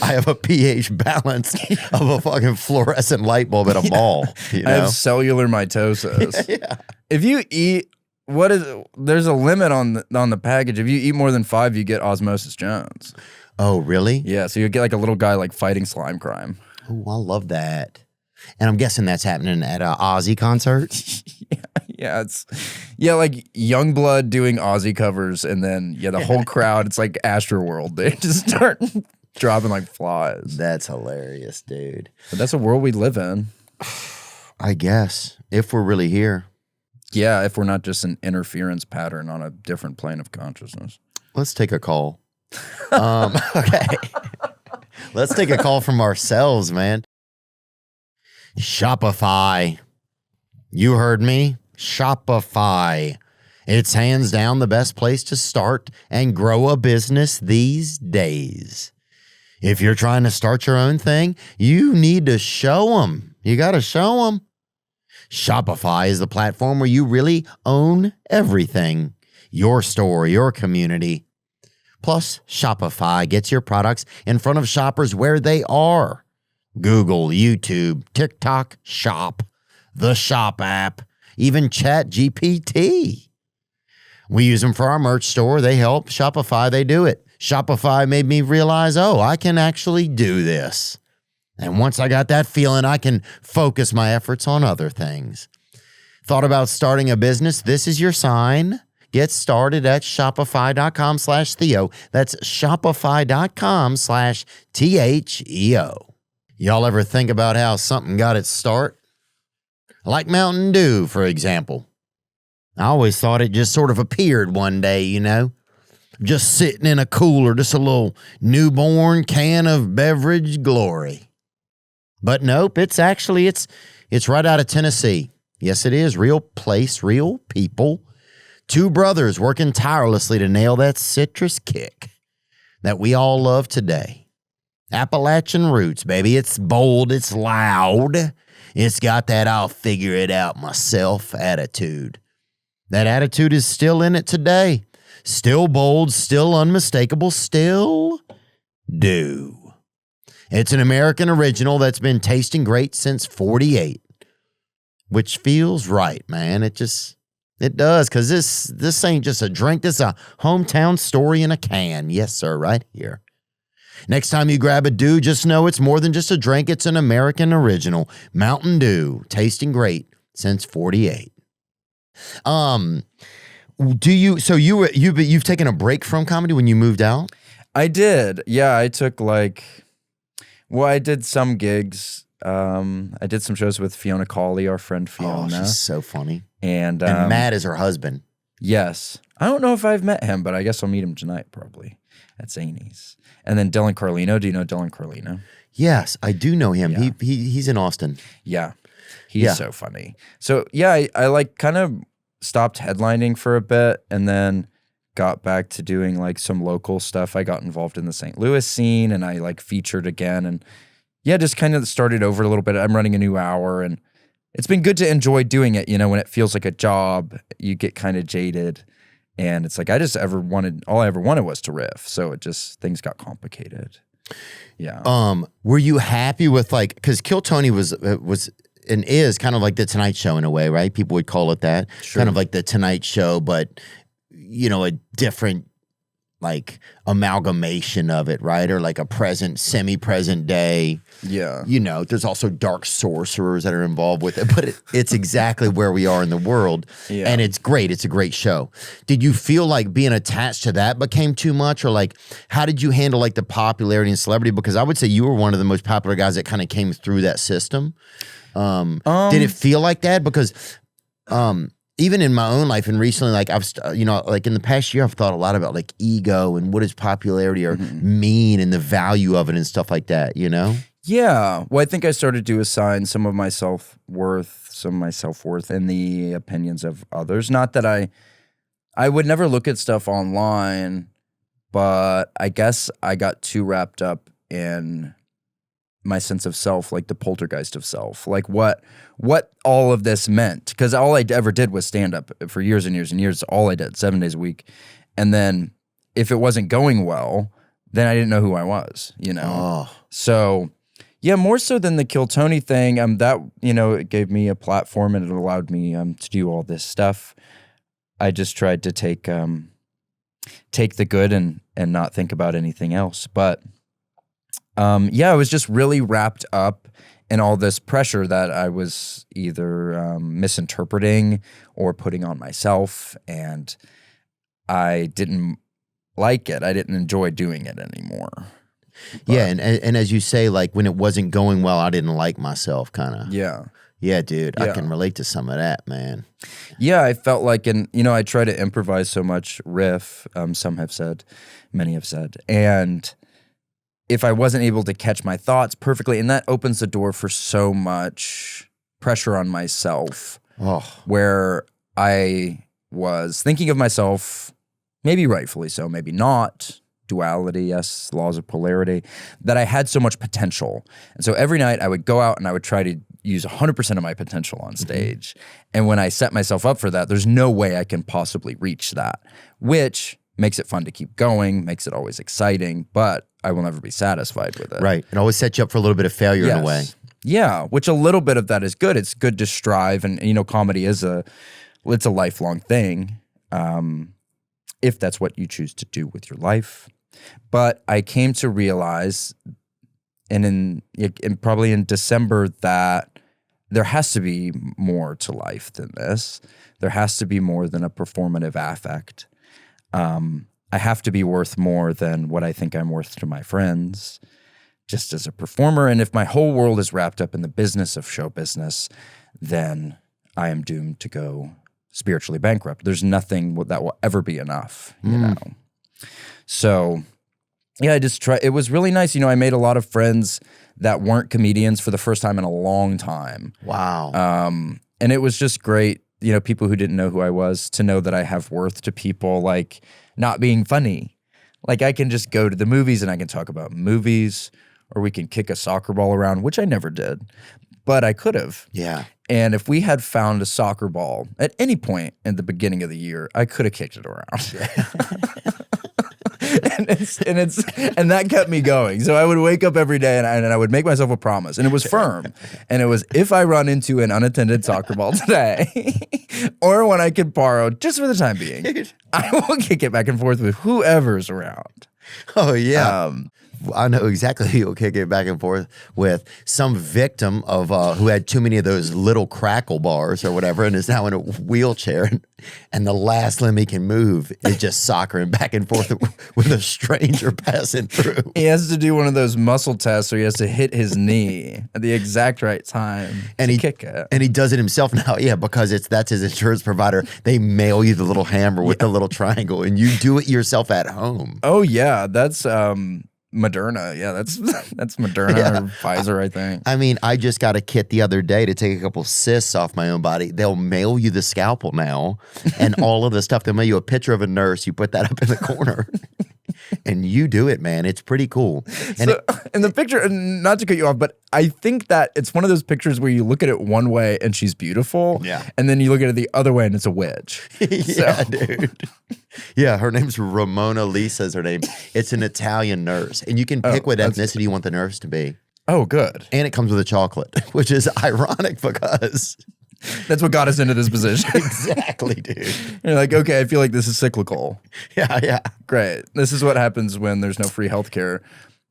S1: I have a pH balance of a fucking fluorescent light bulb at a mall.
S2: I have cellular mitosis. Yeah. If you eat, there's a limit on the package. If you eat more than 5, you get Osmosis Jones.
S1: Oh, really?
S2: Yeah, so you get a little guy fighting slime crime.
S1: Oh, I love that. And I'm guessing that's happening at an Ozzy concert.
S2: It's Youngblood doing Ozzy covers, and then the whole crowd. It's like Astroworld. They just start dropping like flies.
S1: That's hilarious, dude.
S2: But that's a world we live in.
S1: I guess, if we're really here.
S2: Yeah, if we're not just an interference pattern on a different plane of consciousness.
S1: Let's take a call. Okay. Let's take a call from ourselves, man. Shopify. You heard me. Shopify. It's hands down the best place to start and grow a business these days. If you're trying to start your own thing, you need to show them. You got to show them. Shopify is the platform where you really own everything. Your store, your community. Plus, Shopify gets your products in front of shoppers where they are. Google, YouTube, TikTok, Shop, the Shop app, even ChatGPT. We use them for our merch store. They help. Shopify, they do it. Shopify made me realize, I can actually do this. And once I got that feeling, I can focus my efforts on other things. Thought about starting a business? This is your sign. Get started at shopify.com/Theo. That's shopify.com/THEO. Y'all ever think about how something got its start? Like Mountain Dew, for example. I always thought it just sort of appeared one day, just sitting in a cooler, just a little newborn can of beverage glory. But nope, it's right out of Tennessee. Yes, it is. Real place, real people. Two brothers working tirelessly to nail that citrus kick that we all love today. Appalachian roots, baby. It's bold, it's loud. It's got that I'll figure it out myself attitude. That attitude is still in it today. Still bold, still unmistakable, still do. It's an American original that's been tasting great since 48, which feels right, man. It does, because this ain't just a drink. This is a hometown story in a can. Yes, sir, right here. Next time you grab a Dew, just know it's more than just a drink. It's an American original. Mountain Dew, tasting great since 48. You've taken a break from comedy when you moved out?
S2: I did. Yeah, I took I did some gigs. I did some shows with Fiona Cawley, our friend Fiona.
S1: Oh, she's so funny.
S2: And
S1: Matt is her husband.
S2: Yes. I don't know if I've met him, but I guess I'll meet him tonight probably at Zany's. And then Dylan Carlino. Do you know Dylan Carlino?
S1: Yes, I do know him.
S2: Yeah.
S1: He's in Austin.
S2: Yeah. He's so funny. So yeah, I kind of stopped headlining for a bit and then got back to doing some local stuff. I got involved in the St. Louis scene and I featured again and just kind of started over a little bit. I'm running a new hour and it's been good to enjoy doing it. When it feels like a job, you get kind of jaded and it's all I ever wanted was to riff. So things got complicated. Yeah.
S1: Were you happy with because Kill Tony was and is kind of like the Tonight Show in a way, right? People would call it that. Sure. Kind of like the Tonight Show, but a different amalgamation of it, right? Or a semi-present day.
S2: Yeah.
S1: There's also dark sorcerers that are involved with it, but it's exactly where we are in the world. Yeah. And it's great. It's a great show. Did you feel like being attached to that became too much? Or how did you handle the popularity and celebrity? Because I would say you were one of the most popular guys that kind of came through that system. Did it feel like that? Because even in my own life and recently, I've in the past year, I've thought a lot about ego and what is popularity or mean and the value of it and stuff like that,
S2: Yeah. Well, I think I started to assign some of my self-worth in the opinions of others. Not that I would never look at stuff online, but I guess I got too wrapped up in my sense of self, the poltergeist of self, what all of this meant. Because all I ever did was stand up for years and years and years. All I did, 7 days a week. And then if it wasn't going well, then I didn't know who I was,
S1: Oh.
S2: So yeah, more so than the Kill Tony thing, that, it gave me a platform and it allowed me to do all this stuff. I just tried to take the good and not think about anything else. But I was just really wrapped up in all this pressure that I was either misinterpreting or putting on myself, and I didn't like it. I didn't enjoy doing it anymore.
S1: Yeah, and as you say, like when it wasn't going well, I didn't like myself, kind of.
S2: Yeah.
S1: Yeah, dude, I can relate to some of that, man.
S2: Yeah, I felt like, and I try to improvise so much, riff. Some have said, many have said, and if I wasn't able to catch my thoughts perfectly, and that opens the door for so much pressure on myself, where I was thinking of myself, maybe rightfully so, maybe not. Duality, yes, laws of polarity, that I had so much potential. And so every night I would go out and I would try to use 100% of my potential on stage. And when I set myself up for that, there's no way I can possibly reach that, which makes it fun to keep going, makes it always exciting, but I will never be satisfied with it.
S1: Right. It always sets you up for a little bit of failure in a way.
S2: Yeah, which a little bit of that is good. It's good to strive. And, comedy is it's a lifelong thing, if that's what you choose to do with your life. But I came to realize, and probably in December, that there has to be more to life than this. There has to be more than a performative affect. I have to be worth more than what I think I'm worth to my friends, just as a performer. And if my whole world is wrapped up in the business of show business, then I am doomed to go spiritually bankrupt. There's nothing that will ever be enough, you know? So, yeah, I just try. It was really nice. I made a lot of friends that weren't comedians for the first time in a long time.
S1: Wow.
S2: And it was just great, people who didn't know who I was, to know that I have worth to people, like not being funny. Like I can just go to the movies and I can talk about movies, or we can kick a soccer ball around, which I never did, but I could have.
S1: Yeah.
S2: And if we had found a soccer ball at any point in the beginning of the year, I could have kicked it around. and that kept me going. So I would wake up every day and I would make myself a promise, and it was firm. And it was, if I run into an unattended soccer ball today, or when I could borrow, just for the time being, I will kick it back and forth with whoever's around.
S1: Oh yeah. I know exactly who you'll kick it back and forth with. Some victim of who had too many of those little crackle bars or whatever, and is now in a wheelchair, and the last limb he can move is just soccering back and forth with a stranger passing through.
S2: He has to do one of those muscle tests, or he has to hit his knee at the exact right time and he kick it.
S1: And he does it himself now, because that's his insurance provider. They mail you the little hammer with the little triangle, and you do it yourself at home.
S2: Oh yeah, that's Moderna. Yeah, that's Moderna or Pfizer, I think.
S1: I mean, I just got a kit the other day to take a couple cysts off my own body. They'll mail you the scalpel now and all of the stuff. They'll mail you a picture of a nurse. You put that up in the corner and you do it, man. It's pretty cool. And
S2: in the picture, not to cut you off, but I think that it's one of those pictures where you look at it one way and she's beautiful.
S1: Yeah.
S2: And then you look at it the other way and it's a witch.
S1: Yeah, dude. Yeah, her name's Ramona Lisa's her name. It's an Italian nurse. And you can pick what ethnicity you want the nurse to be.
S2: Oh, good.
S1: And it comes with a chocolate, which is ironic because
S2: that's what got us into this position.
S1: Exactly, dude.
S2: You're like, okay, I feel like this is cyclical.
S1: Yeah.
S2: Great. This is what happens when there's no free healthcare.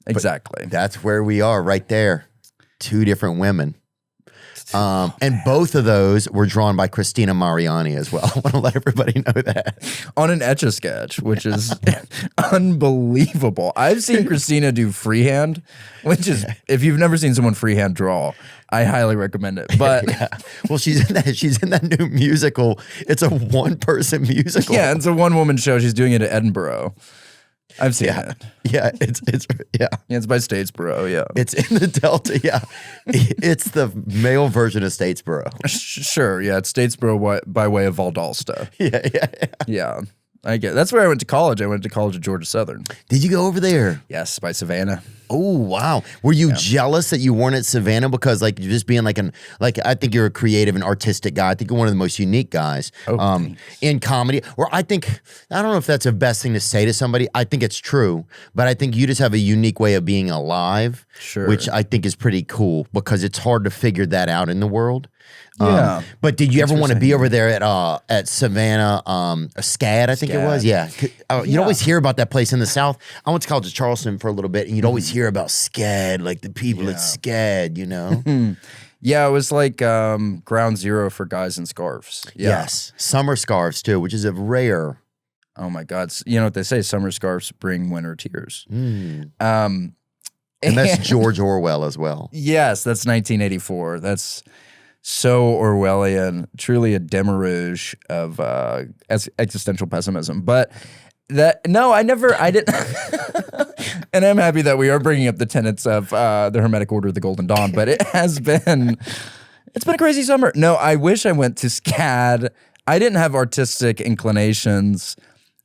S2: Exactly.
S1: But that's where we are right there. Two different women. And both of those were drawn by Christina Mariani as well. I want to let everybody know that.
S2: On an Etch-a-Sketch, which is unbelievable. I've seen Christina do freehand, which is, if you've never seen someone freehand draw, I highly recommend it. But
S1: well, she's in that new musical. It's a one-person musical.
S2: Yeah, it's a one-woman show. She's doing it at Edinburgh. I've seen it.
S1: Yeah, it's
S2: it's by Statesboro, yeah.
S1: It's in the Delta, yeah. It's the male version of Statesboro.
S2: Sure, yeah, it's Statesboro by way of Valdosta.
S1: Yeah.
S2: I get. That's where I went to college. I went to college at Georgia Southern.
S1: Did you go over there?
S2: Yes, by Savannah.
S1: Oh, wow. Were you jealous that you weren't at Savannah? Because like just being like I think you're a creative and artistic guy. I think you're one of the most unique guys in comedy. Or I don't know if that's the best thing to say to somebody. I think it's true, but I think you just have a unique way of being alive, which I think is pretty cool because it's hard to figure that out in the world.
S2: Yeah.
S1: But did you ever want to be over there at Savannah, SCAD, I think it was? Yeah. You'd always hear about that place in the South. I went to college at Charleston for a little bit, and you'd always hear about SCAD, like the people at SCAD, you know?
S2: Yeah, it was like ground zero for guys in scarves. Yeah.
S1: Yes. Summer scarves, too, which is a rare.
S2: Oh, my God. You know what they say? Summer scarves bring winter tears.
S1: And that's George Orwell as well.
S2: Yes, that's 1984. That's so Orwellian, truly a demiurge of existential pessimism. But I didn't. And I'm happy that we are bringing up the tenets of the Hermetic Order of the Golden Dawn, but it's been a crazy summer. No, I wish I went to SCAD. I didn't have artistic inclinations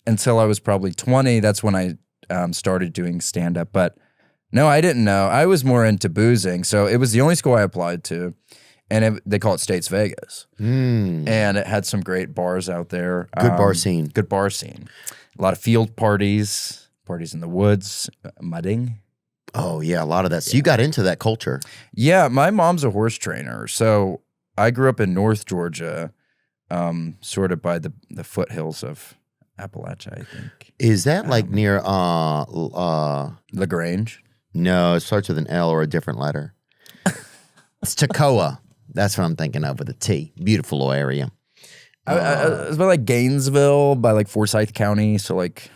S2: until I was probably 20. That's when I started doing stand-up. But no, I didn't know. I was more into boozing. So it was the only school I applied to. And they call it States Vegas. And it had some great bars out there.
S1: Good bar scene.
S2: Good bar scene. A lot of field parties in the woods, mudding.
S1: Oh, yeah, a lot of that. So you got into that culture.
S2: Yeah, my mom's a horse trainer. So I grew up in North Georgia, sort of by the foothills of Appalachia, I think.
S1: Is that like near
S2: LaGrange?
S1: No, it starts with an L or a different letter. It's Toccoa. That's what I'm thinking of with a T. Beautiful little area.
S2: It's by like Gainesville, by like Forsyth County, so like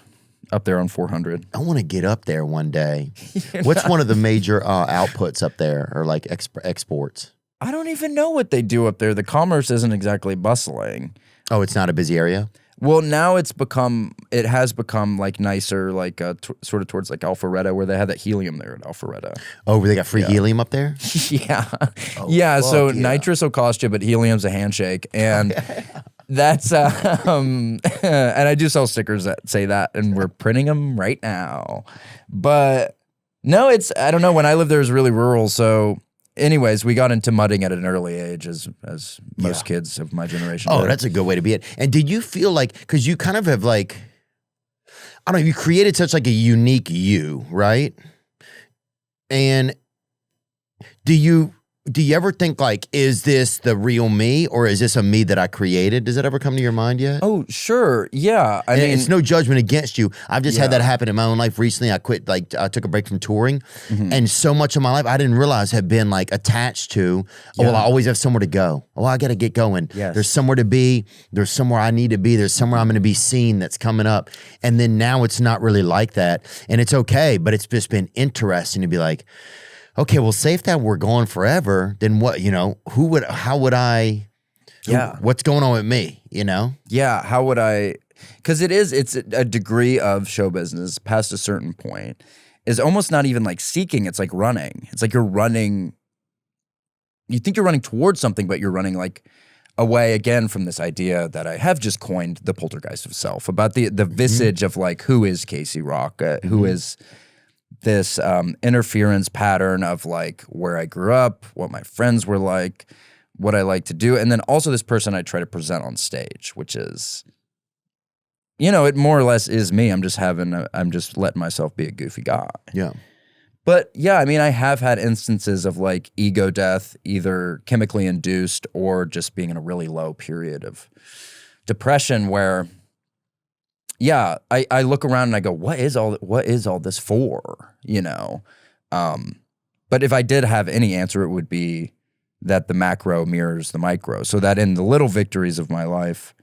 S2: up there on 400.
S1: I want to get up there one day. What's one of the major outputs up there, or like exports?
S2: I don't even know what they do up there. The commerce isn't exactly bustling.
S1: Oh, it's not a busy area?
S2: Well, now it has become like nicer, like sort of towards like Alpharetta, where they had that helium there at Alpharetta.
S1: Oh, where they got free helium up there?
S2: Yeah.
S1: Oh,
S2: yeah, so nitrous will cost you, but helium's a handshake. And that's, and I do sell stickers that say that, and we're printing them right now. But no, I don't know, when I lived there, it was really rural, so... Anyways, we got into mudding at an early age, as most kids of my generation did.
S1: That's a good way to be it. And did you feel like, because you kind of have like, I don't know, you created such like a unique you, right? And do you ever think like, is this the real me, or is this a me that I created? Does that ever come to your mind yet?
S2: Oh, sure. Yeah. I mean,
S1: it's no judgment against you. I've just had that happen in my own life recently. I quit, like, I took a break from touring, and so much of my life I didn't realize had been like attached to, I always have somewhere to go. Oh, I got to get going.
S2: Yes.
S1: There's somewhere to be. There's somewhere I need to be. There's somewhere I'm going to be seen that's coming up. And then now it's not really like that. And it's okay, but it's just been interesting to be like, okay, well, say if that were gone forever, then what, how would I, what's going on with me,
S2: Yeah, how would I, because it's a degree of show business past a certain point is almost not even like seeking, it's like running. It's like you're running, you think you're running towards something, but you're running like away again from this idea that I have just coined, the poltergeist of self, about the visage of like, who is Casey Rock, who is this interference pattern of like where I grew up, what my friends were like, what I like to do, and then also this person I try to present on stage, which is, it more or less is me. I'm just letting myself be a goofy guy.
S1: Yeah.
S2: But yeah, I mean, I have had instances of like ego death, either chemically induced or just being in a really low period of depression where, yeah, I look around and I go, what is all this for? But if I did have any answer, it would be that the macro mirrors the micro, so that in the little victories of my life,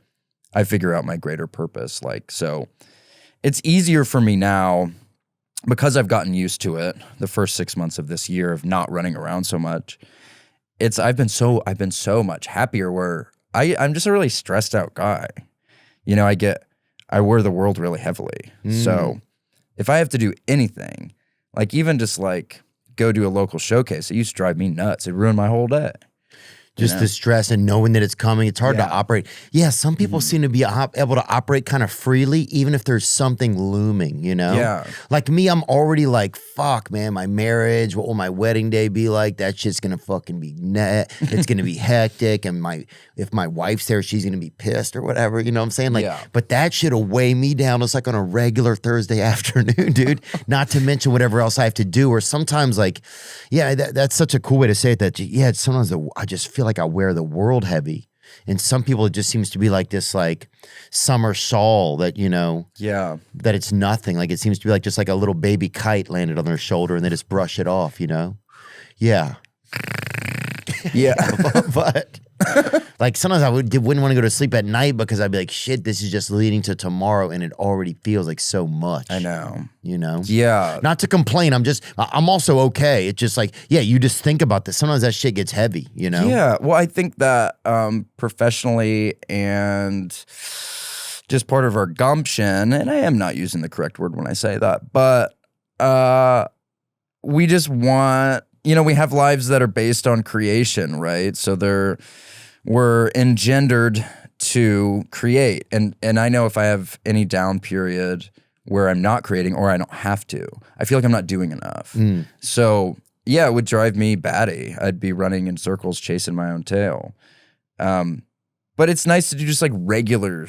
S2: I figure out my greater purpose. Like, so it's easier for me now because I've gotten used to it. The first 6 months of this year of not running around so much, I've been so much happier. Where I'm just a really stressed out guy. I wear the world really heavily. So if I have to do anything, like even just like go to a local showcase, it used to drive me nuts. It ruined my whole day.
S1: Just the stress and knowing that it's coming. It's hard to operate. Yeah, some people seem to be able to operate kind of freely, even if there's something looming,
S2: Yeah.
S1: Like me, I'm already like, fuck, man, my marriage, what will my wedding day be like? That shit's gonna fucking be it's gonna be hectic. And if my wife's there, she's gonna be pissed or whatever, you know what I'm saying? Like, but that shit'll weigh me down. It's like on a regular Thursday afternoon, dude. Not to mention whatever else I have to do. Or sometimes like, that's such a cool way to say it, that, sometimes I just feel like I wear the world heavy. And some people, it just seems to be like this like summer shawl that, that it's nothing. Like it seems to be like just like a little baby kite landed on their shoulder and they just brush it off, Yeah.
S2: Yeah.
S1: but Like sometimes I wouldn't want to go to sleep at night because I'd be like, shit, this is just leading to tomorrow, and it already feels like so much.
S2: I know.
S1: You know?
S2: Yeah.
S1: Not to complain. I'm also okay. It's just like, yeah, you just think about this. Sometimes that shit gets heavy, you know?
S2: Yeah. Well, I think that professionally and just part of our gumption, and I am not using the correct word when I say that, but we just want, we have lives that are based on creation, right? So we're engendered to create. And I know if I have any down period where I'm not creating or I don't have to, I feel like I'm not doing enough. So yeah, it would drive me batty. I'd be running in circles chasing my own tail. But it's nice to do just like regular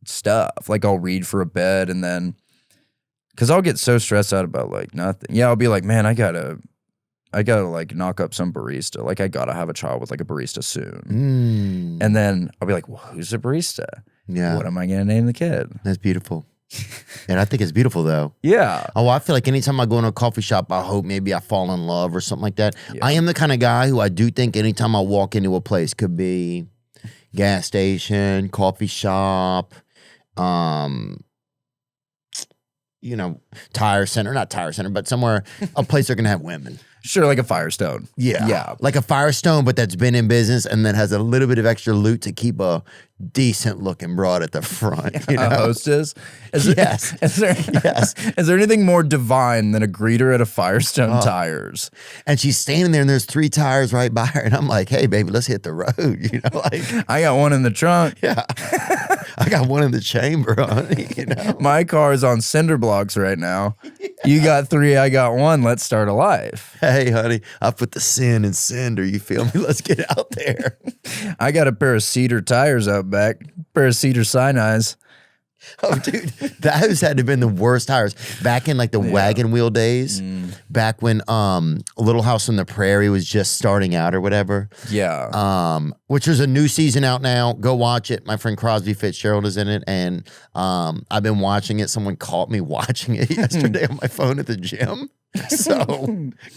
S2: stuff. Like I'll read for a bit and then, cause I'll get so stressed out about like nothing. Yeah, I'll be like, man, I gotta like knock up some barista. Like I gotta have a child with like a barista soon. And then I'll be like, well, who's a barista?
S1: Yeah.
S2: What am I gonna name the kid?
S1: That's beautiful. And I think it's beautiful though.
S2: Yeah.
S1: Oh, I feel like anytime I go into a coffee shop, I hope maybe I fall in love or something like that. Yeah. I am the kind of guy who I do think anytime I walk into a place, could be gas station, coffee shop, tire center, not tire center, but somewhere, a place they're going to have women.
S2: Sure, like a Firestone.
S1: Yeah.
S2: Yeah.
S1: Like a Firestone, but that's been in business and then has a little bit of extra loot to keep a decent looking broad at the front. You know?
S2: A hostess?
S1: Yes.
S2: Is there anything more divine than a greeter at a Firestone Tires?
S1: And she's standing there and there's 3 tires right by her. And I'm like, hey, baby, let's hit the road. Like
S2: I got one in the trunk.
S1: Yeah. I got one in the chamber, honey.
S2: My car is on cinder blocks right now. Yeah. You got 3, I got 1. Let's start a life.
S1: Hey, honey, I put the sin in cinder. You feel me? Let's get out there.
S2: I got a pair of cedar tires out back, pair of cedar Sinai's.
S1: Oh, dude, those had to have been the worst tires. Back in like the wagon wheel days, back when Little House on the Prairie was just starting out or whatever.
S2: Yeah.
S1: Which is a new season out now. Go watch it. My friend Crosby Fitzgerald is in it. And I've been watching it. Someone caught me watching it yesterday on my phone at the gym. So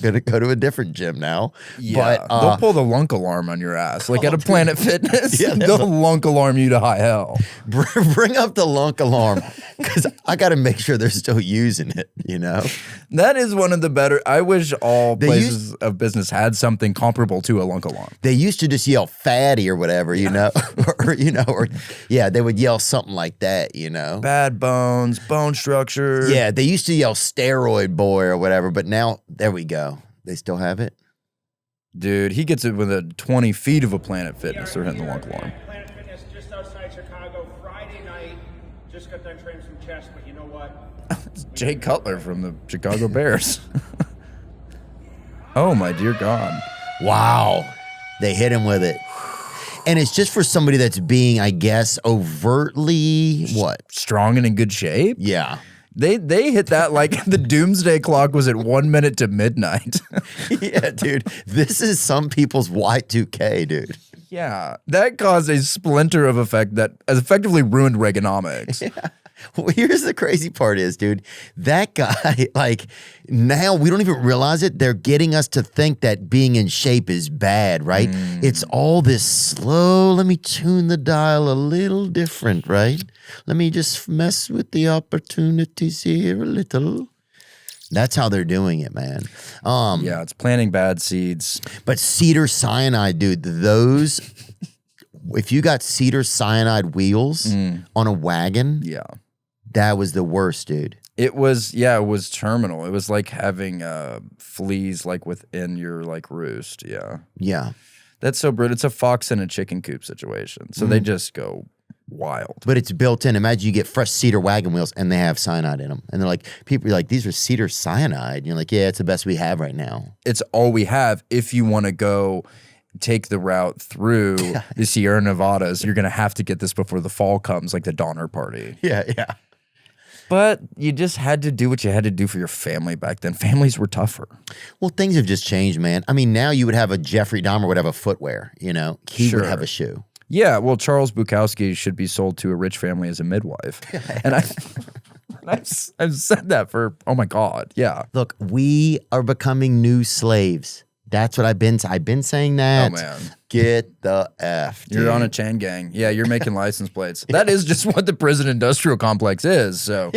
S1: gonna go to a different gym now.
S2: Yeah,
S1: but
S2: they'll pull the lunk alarm on your ass. Like at a Planet Fitness, they'll lunk alarm you to high hell.
S1: Bring up the lunk alarm because I got to make sure they're still using it.
S2: That is one of the better. I wish all places of business had something comparable to a lunk alarm.
S1: They used to just yell "fatty" or whatever, or they would yell something like that.
S2: Bad bones, bone structure.
S1: Yeah, they used to yell "steroid boy" or whatever. But now, there we go. They still have it?
S2: Dude, he gets it within 20 feet of a Planet Fitness. They're hitting the lunk alarm.
S4: Planet Fitness just outside Chicago, Friday night. Just got done training some chest, but you know what?
S2: It's Jay Cutler from the Chicago Bears. Oh, my dear God.
S1: Wow. They hit him with it. And it's just for somebody that's being, I guess, overtly, what?
S2: Strong and in good shape?
S1: Yeah.
S2: They hit that like the doomsday clock was at 1 minute to midnight.
S1: Yeah, dude. This is some people's Y2K, dude.
S2: Yeah. That caused a splinter of effect that has effectively ruined Reaganomics.
S1: Yeah. Well, here's the crazy part is, dude, that guy, like, now we don't even realize it. They're getting us to think that being in shape is bad, right? It's all this slow, let me tune the dial a little different, right? Let me just mess with the opportunities here a little. That's how they're doing it, man.
S2: Yeah, it's planting bad seeds.
S1: But cedar cyanide, dude, those, if you got cedar cyanide wheels on a wagon, that was the worst, dude.
S2: It was terminal. It was like having fleas like within your like roost. Yeah.
S1: Yeah.
S2: That's so brutal. It's a fox in a chicken coop situation. So they just go wild.
S1: But it's built in. Imagine you get fresh cedar wagon wheels and they have cyanide in them. And they're like, people are like, these are cedar cyanide. And you're like, yeah, it's the best we have right now.
S2: It's all we have. If you want to go take the route through the Sierra Nevadas, you're going to have to get this before the fall comes, like the Donner Party.
S1: Yeah, yeah.
S2: But you just had to do what you had to do for your family back then. Families were tougher.
S1: Well, things have just changed, man. I mean, now you would have a Jeffrey Dahmer would have a footwear, He would have a shoe.
S2: Yeah, well, Charles Bukowski should be sold to a rich family as a midwife. And I've said that for, oh my God, yeah.
S1: Look, we are becoming new slaves. That's what I've been saying that.
S2: Oh, man.
S1: Get the F, dude.
S2: You're on a chain gang. Yeah, you're making license plates. That is just what the prison industrial complex is. So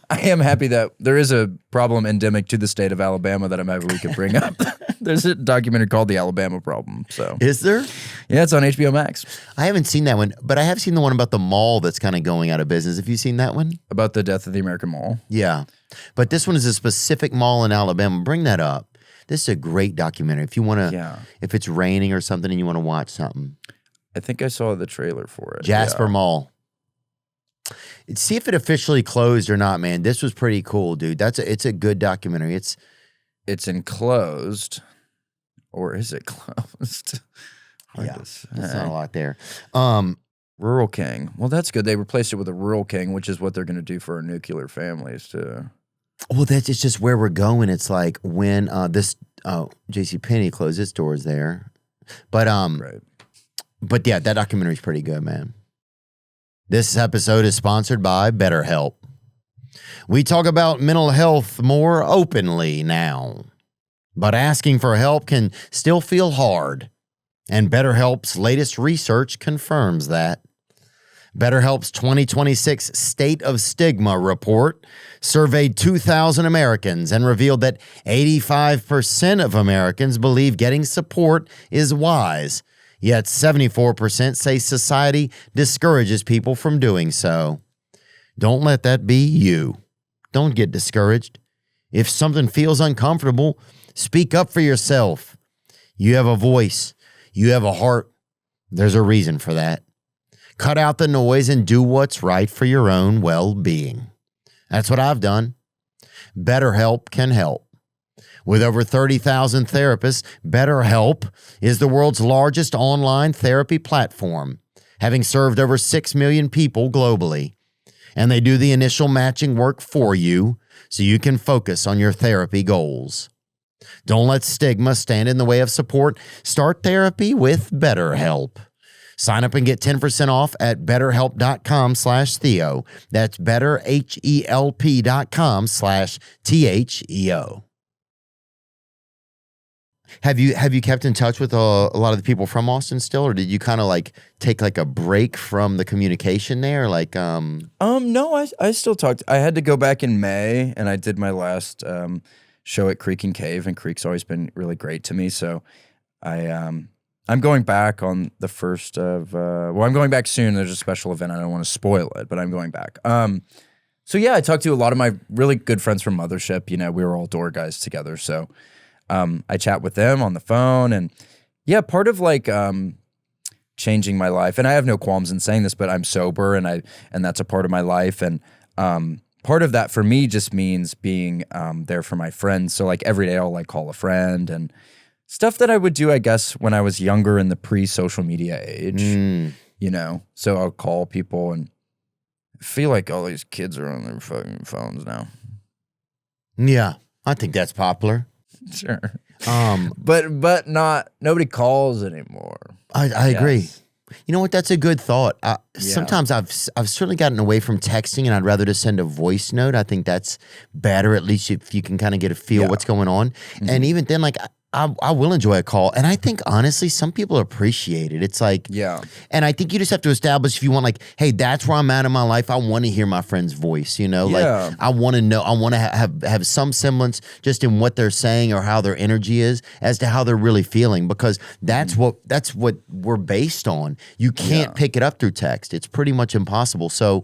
S2: I am happy that there is a problem endemic to the state of Alabama that I'm happy we could bring up. There's a documentary called The Alabama Problem. So
S1: Is there?
S2: yeah, it's on HBO Max.
S1: I haven't seen that one, but I have seen the one about the mall that's kind of going out of business. Have you seen that one?
S2: About the death of the American Mall.
S1: Yeah. But this one is a specific mall in Alabama. Bring that up. This is a great documentary. If you want to, if it's raining or something and you want to watch something.
S2: I think I saw the trailer for it.
S1: Jasper Mall. See if it officially closed or not, man. This was pretty cool, dude. It's a good documentary.
S2: It's enclosed, or is it closed?
S1: There's not a lot there.
S2: Rural King. Well, that's good. They replaced it with a Rural King, which is what they're going to do for our nuclear families too.
S1: Well, it's just where we're going. It's like when JCPenney closed its doors there. But
S2: right.
S1: But yeah, that documentary is pretty good, man. This episode is sponsored by BetterHelp. We talk about mental health more openly now, but asking for help can still feel hard. And BetterHelp's latest research confirms that. BetterHelp's 2026 State of Stigma report surveyed 2,000 Americans and revealed that 85% of Americans believe getting support is wise, yet 74% say society discourages people from doing so. Don't let that be you. Don't get discouraged. If something feels uncomfortable, speak up for yourself. You have a voice. You have a heart. There's a reason for that. Cut out the noise and do what's right for your own well-being. That's what I've done. BetterHelp can help. With over 30,000 therapists, BetterHelp is the world's largest online therapy platform, having served over 6 million people globally. And they do the initial matching work for you so you can focus on your therapy goals. Don't let stigma stand in the way of support. Start therapy with BetterHelp. Sign up and get 10% off at betterhelp.com/Theo. That's betterhelp.com/THEO. Have you kept in touch with a lot of the people from Austin still, or did you kind of like take like a break from the communication there? Like,
S2: no, I still talked. I had to go back in May, and I did my last show at Creek and Cave, and Creek's always been really great to me. So I'm going back on the 1st of, I'm going back soon. There's a special event. I don't want to spoil it, but I'm going back. So yeah, I talked to a lot of my really good friends from Mothership. You know, we were all door guys together. So I chat with them on the phone, and yeah, part of like changing my life, and I have no qualms in saying this, but I'm sober, and that's a part of my life. And part of that for me just means being there for my friends. So like every day I'll like call a friend and stuff that I would do, I guess, when I was younger in the pre-social media age, you know? So I'll call people, and I feel like all these kids are on their fucking phones now.
S1: Yeah, I think that's popular.
S2: Sure. But nobody calls anymore.
S1: I agree. You know what? That's a good thought. Sometimes I've certainly gotten away from texting, and I'd rather just send a voice note. I think that's better, at least if you can kind of get a feel what's going on. Mm-hmm. And even then, like, I will enjoy a call. And I think, honestly, some people appreciate it. It's like, and I think you just have to establish if you want, like, hey, that's where I'm at in my life. I want to hear my friend's voice, you know? Like, I want to know, I want to have some semblance just in what they're saying or how their energy is as to how they're really feeling, because that's what we're based on. You can't pick it up through text. It's pretty much impossible. So,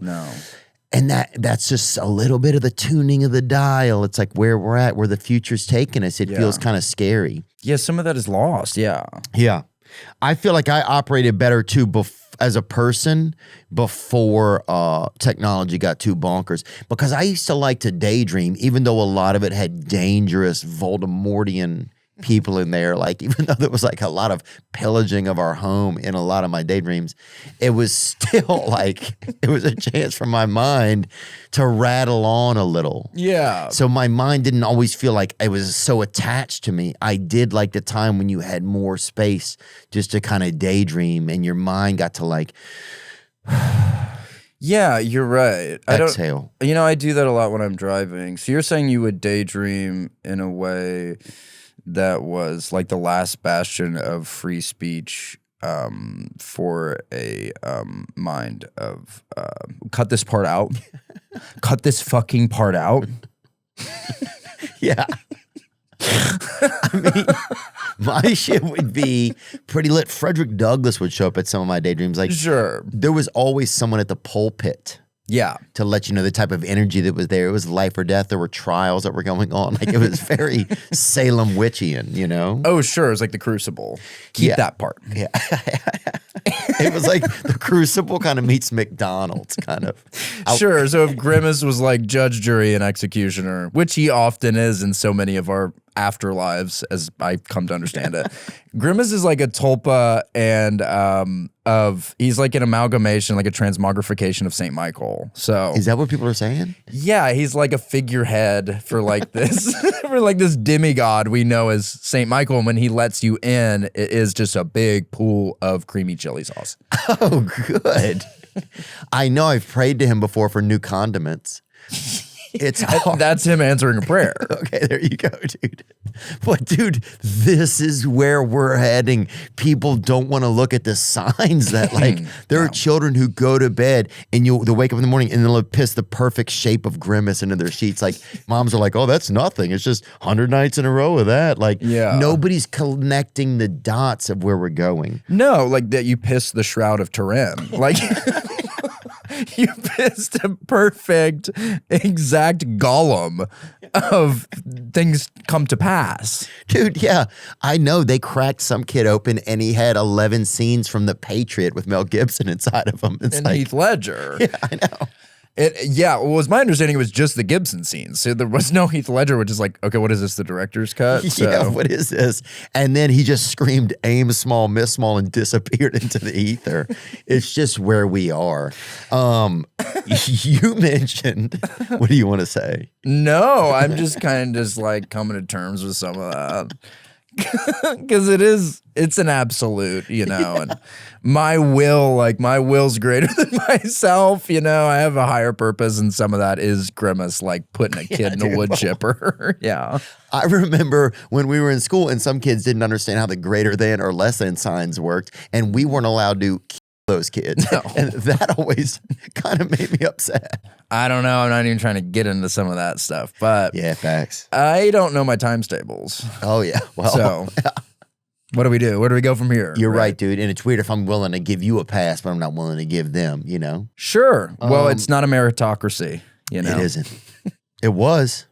S1: and that's just a little bit of the tuning of the dial. It's like where we're at, where the future's taking us. It feels kind of scary.
S2: Yeah, some of that is lost. Yeah.
S1: I feel like I operated better too as a person before technology got too bonkers, because I used to like to daydream, even though a lot of it had dangerous Voldemortian people in there. Like, even though there was like a lot of pillaging of our home in a lot of my daydreams, it was still like it was a chance for my mind to rattle on a little. Yeah. So my mind didn't always feel like it was so attached to me. I did like the time when you had more space just to kind of daydream, and your mind got to like
S2: yeah, you're right.
S1: Exhale.
S2: I do that a lot when I'm driving. So you're saying you would daydream in a way that was like the last bastion of free speech for a mind of cut this part out. Cut this fucking part out.
S1: Yeah. I mean, my shit would be pretty lit. Frederick Douglass would show up at some of my daydreams. Like,
S2: sure.
S1: There was always someone at the pulpit.
S2: Yeah.
S1: To let you know the type of energy that was there. It was life or death. There were trials that were going on. Like, it was very Salem witchian, you know?
S2: Oh, sure. It was like the Crucible. Keep that part.
S1: Yeah. It was like the Crucible kind of meets McDonald's, kind of.
S2: Sure. So if Grimace was like judge, jury, and executioner, which he often is in so many of our afterlives, as I come to understand it, Grimace is like a tulpa and he's like an amalgamation, like a transmogrification of Saint Michael. So
S1: is that what people are saying?
S2: Yeah, he's like a figurehead for like this for like this demigod we know as Saint Michael, and when he lets you in, it is just a big pool of creamy chili sauce.
S1: Oh, good. I know I've prayed to him before for new condiments. It's hard.
S2: That's him answering a prayer.
S1: Okay, there you go, dude. But dude, this is where we're heading. People don't want to look at the signs that like there are children who go to bed and they'll wake up in the morning and they'll piss the perfect shape of Grimace into their sheets. Like moms are like, oh, that's nothing. It's just 100 nights in a row of that. Like nobody's connecting the dots of where we're going.
S2: No, like that you pissed the Shroud of Turin. Like you pissed a perfect, exact Gollum of things come to pass.
S1: Dude, yeah. I know they cracked some kid open and he had 11 scenes from The Patriot with Mel Gibson inside of him. It's
S2: and
S1: like,
S2: Heath Ledger.
S1: Yeah, I know.
S2: Well, it was my understanding it was just the Gibson scenes. So there was no Heath Ledger, which is like, okay, what is this, the director's cut?
S1: Yeah, what is this? And then he just screamed, aim small, miss small, and disappeared into the ether. It's just where we are. You mentioned, what do you want to say?
S2: No, I'm just kind of just like coming to terms with some of that. Because it's an absolute, you know, and my will's greater than myself, you know. I have a higher purpose, and some of that is Grimace, like putting a kid in a wood chipper. Yeah.
S1: I remember when we were in school and some kids didn't understand how the greater than or less than signs worked, and we weren't allowed to kill those kids. No. And that always kind of made me upset.
S2: I don't know. I'm not even trying to get into some of that stuff, but
S1: yeah, facts.
S2: I don't know my times tables.
S1: Oh yeah. Well,
S2: so what do we do? Where do we go from here?
S1: You're right, dude. And it's weird if I'm willing to give you a pass, but I'm not willing to give them, you know?
S2: Sure. Well, it's not a meritocracy, you know?
S1: It isn't. It was.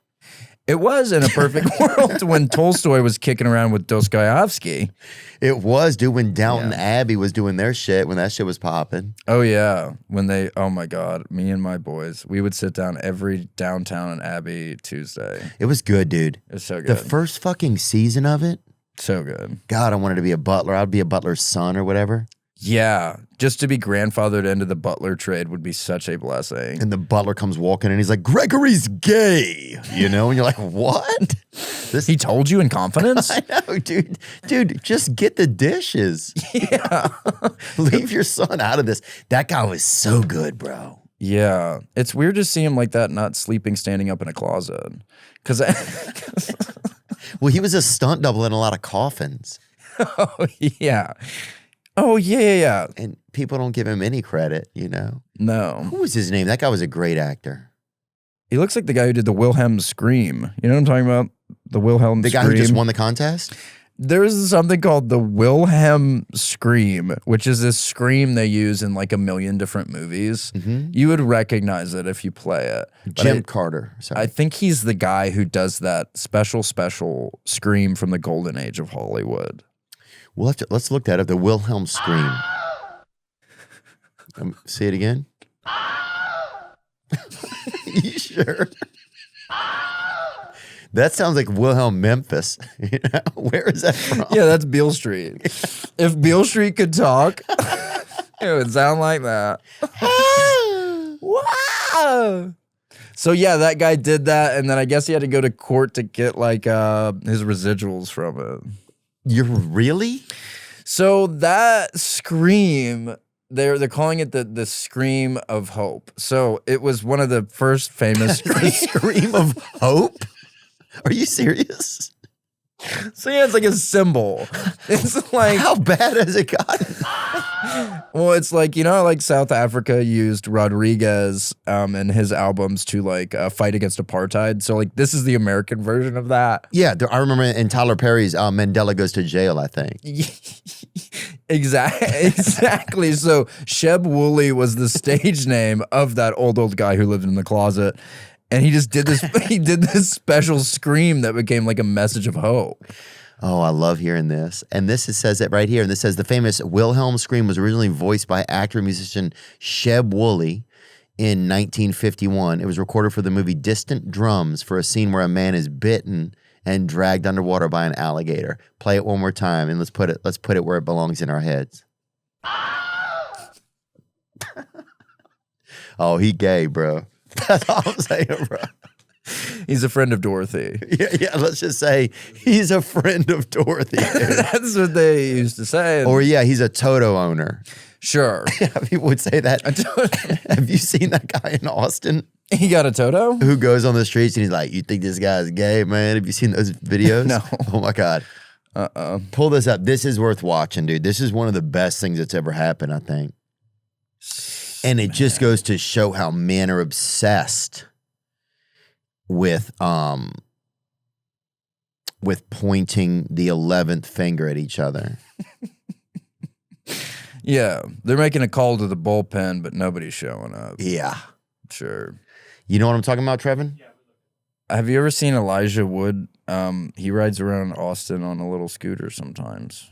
S2: It was in a perfect world when Tolstoy was kicking around with Dostoevsky.
S1: It was, dude, when Downton Abbey was doing their shit, when that shit was popping.
S2: Oh, yeah. Oh my God, me and my boys, we would sit down every Downtown and Abbey Tuesday.
S1: It was good, dude.
S2: It was so good.
S1: The first fucking season of it.
S2: So good.
S1: God, I wanted to be a butler. I'd be a butler's son or whatever.
S2: Yeah, just to be grandfathered into the butler trade would be such a blessing.
S1: And the butler comes walking and he's like, Gregory's gay, you know? And you're like, what?
S2: He told you in confidence?
S1: I know, dude. Dude, just get the dishes.
S2: Yeah.
S1: Leave your son out of this. That guy was so good, bro.
S2: Yeah. It's weird to see him like that, not sleeping, standing up in a closet.
S1: Well, he was a stunt double in a lot of coffins.
S2: Oh, yeah. Oh, yeah.
S1: And people don't give him any credit, you know?
S2: No.
S1: Who was his name? That guy was a great actor.
S2: He looks like the guy who did the Wilhelm scream. You know what I'm talking about? The Wilhelm scream.
S1: The guy who just won the contest?
S2: There's something called the Wilhelm scream, which is this scream they use in like a million different movies. Mm-hmm. You would recognize it if you play it.
S1: Jim Carter. Sorry.
S2: I think he's the guy who does that special scream from the golden age of Hollywood.
S1: Let's look that up. The Wilhelm scream. Say it again. You sure? That sounds like Wilhelm Memphis. You know? Where is that from?
S2: Yeah, that's Beale Street. If Beale Street could talk, it would sound like that. Wow. So yeah, that guy did that, and then I guess he had to go to court to get like his residuals from it.
S1: You're really?
S2: So that scream, they're calling it the scream of hope. So it was one of the first famous
S1: scream of hope. Are you serious?
S2: So yeah, it's like a symbol. It's like,
S1: how bad has it gotten?
S2: well, it's like, you know, like South Africa used Rodriguez in his albums to like fight against apartheid. So like this is the American version of that.
S1: Yeah, I remember in Tyler Perry's Mandela Goes to Jail, I think.
S2: Exactly. So Sheb Woolley was the stage name of that old guy who lived in the closet. And he just did this, he did this special scream that became like a message of hope.
S1: Oh, I love hearing this. And this says it right here. And this says the famous Wilhelm scream was originally voiced by actor and musician Sheb Woolley in 1951. It was recorded for the movie Distant Drums for a scene where a man is bitten and dragged underwater by an alligator. Play it one more time and let's put it where it belongs in our heads. Oh, he gay, bro. That's all I'm saying, bro.
S2: He's a friend of Dorothy.
S1: Yeah, let's just say he's a friend of Dorothy.
S2: That's what they used to say.
S1: Or yeah, he's a Toto owner.
S2: Sure.
S1: Yeah, people would say that. Have you seen that guy in Austin?
S2: He got a Toto?
S1: Who goes on the streets and he's like, you think this guy's gay, man? Have you seen those videos?
S2: No.
S1: Oh my God. Pull this up. This is worth watching, dude. This is one of the best things that's ever happened, I think. And it just goes to show how men are obsessed with pointing the 11th finger at each other.
S2: Yeah, they're making a call to the bullpen, but nobody's showing up.
S1: Yeah.
S2: Sure.
S1: You know what I'm talking about, Trevin?
S2: Have you ever seen Elijah Wood? He rides around Austin on a little scooter sometimes.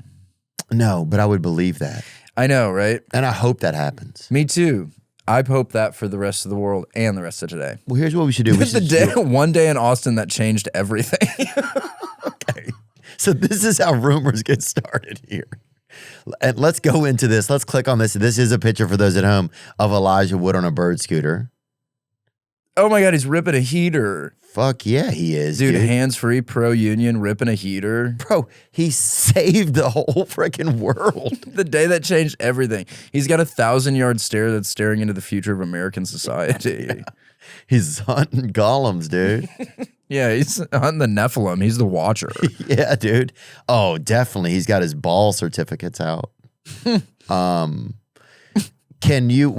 S1: No, but I would believe that.
S2: I know, right?
S1: And I hope that happens.
S2: Me too. I hope that for the rest of the world and the rest of today.
S1: Well, here's what we should do.
S2: One day in Austin that changed everything.
S1: Okay. So this is how rumors get started here. And let's go into this. Let's click on this. This is a picture for those at home of Elijah Wood on a bird scooter.
S2: Oh my God, he's ripping a heater.
S1: Fuck yeah, he is,
S2: dude. Hands-free pro-union ripping a heater.
S1: Bro, he saved the whole freaking world.
S2: The day that changed everything. He's got a 1,000-yard stare that's staring into the future of American society.
S1: Yeah. He's hunting golems, dude.
S2: Yeah, he's hunting the Nephilim. He's the watcher.
S1: Yeah, dude. Oh, definitely. He's got his ball certificates out. What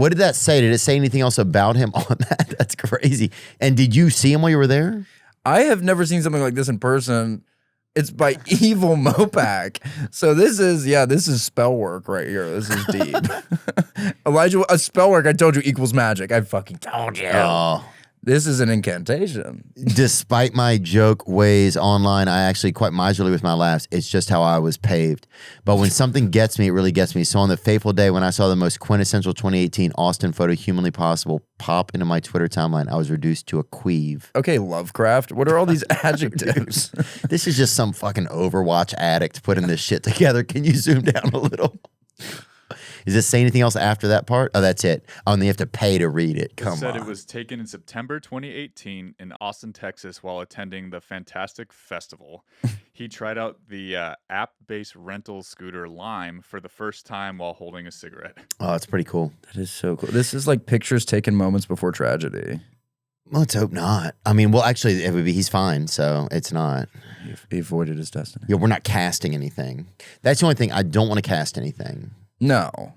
S1: did that say? Did it say anything else about him on that? That's crazy. And did you see him while you were there?
S2: I have never seen something like this in person. It's by Evil Mopac. So this is spell work right here. This is deep. Elijah, spell work, I told you, equals magic. I fucking told you.
S1: Oh.
S2: This is an incantation.
S1: Despite my joke ways online, I actually quite miserly with my laughs. It's just how I was paved. But when something gets me, it really gets me. So on the fateful day when I saw the most quintessential 2018 Austin photo humanly possible pop into my Twitter timeline, I was reduced to a queeve.
S2: Okay, Lovecraft. What are all these adjectives?
S1: This is just some fucking Overwatch addict putting this shit together. Can you zoom down a little? Does this say anything else after that part? Oh, that's it. Oh, and you have to pay to read it. Come on. It
S5: said it was taken in September 2018 in Austin, Texas, while attending the Fantastic Festival. He tried out the app-based rental scooter Lime for the first time while holding a cigarette.
S1: Oh, that's pretty cool.
S2: That is so cool. This is like pictures taken moments before tragedy.
S1: Well, let's hope not. I mean, well, actually, it would be, he's fine, so it's not.
S2: He avoided his destiny.
S1: Yeah, we're not casting anything. That's the only thing. I don't want to cast anything.
S2: No.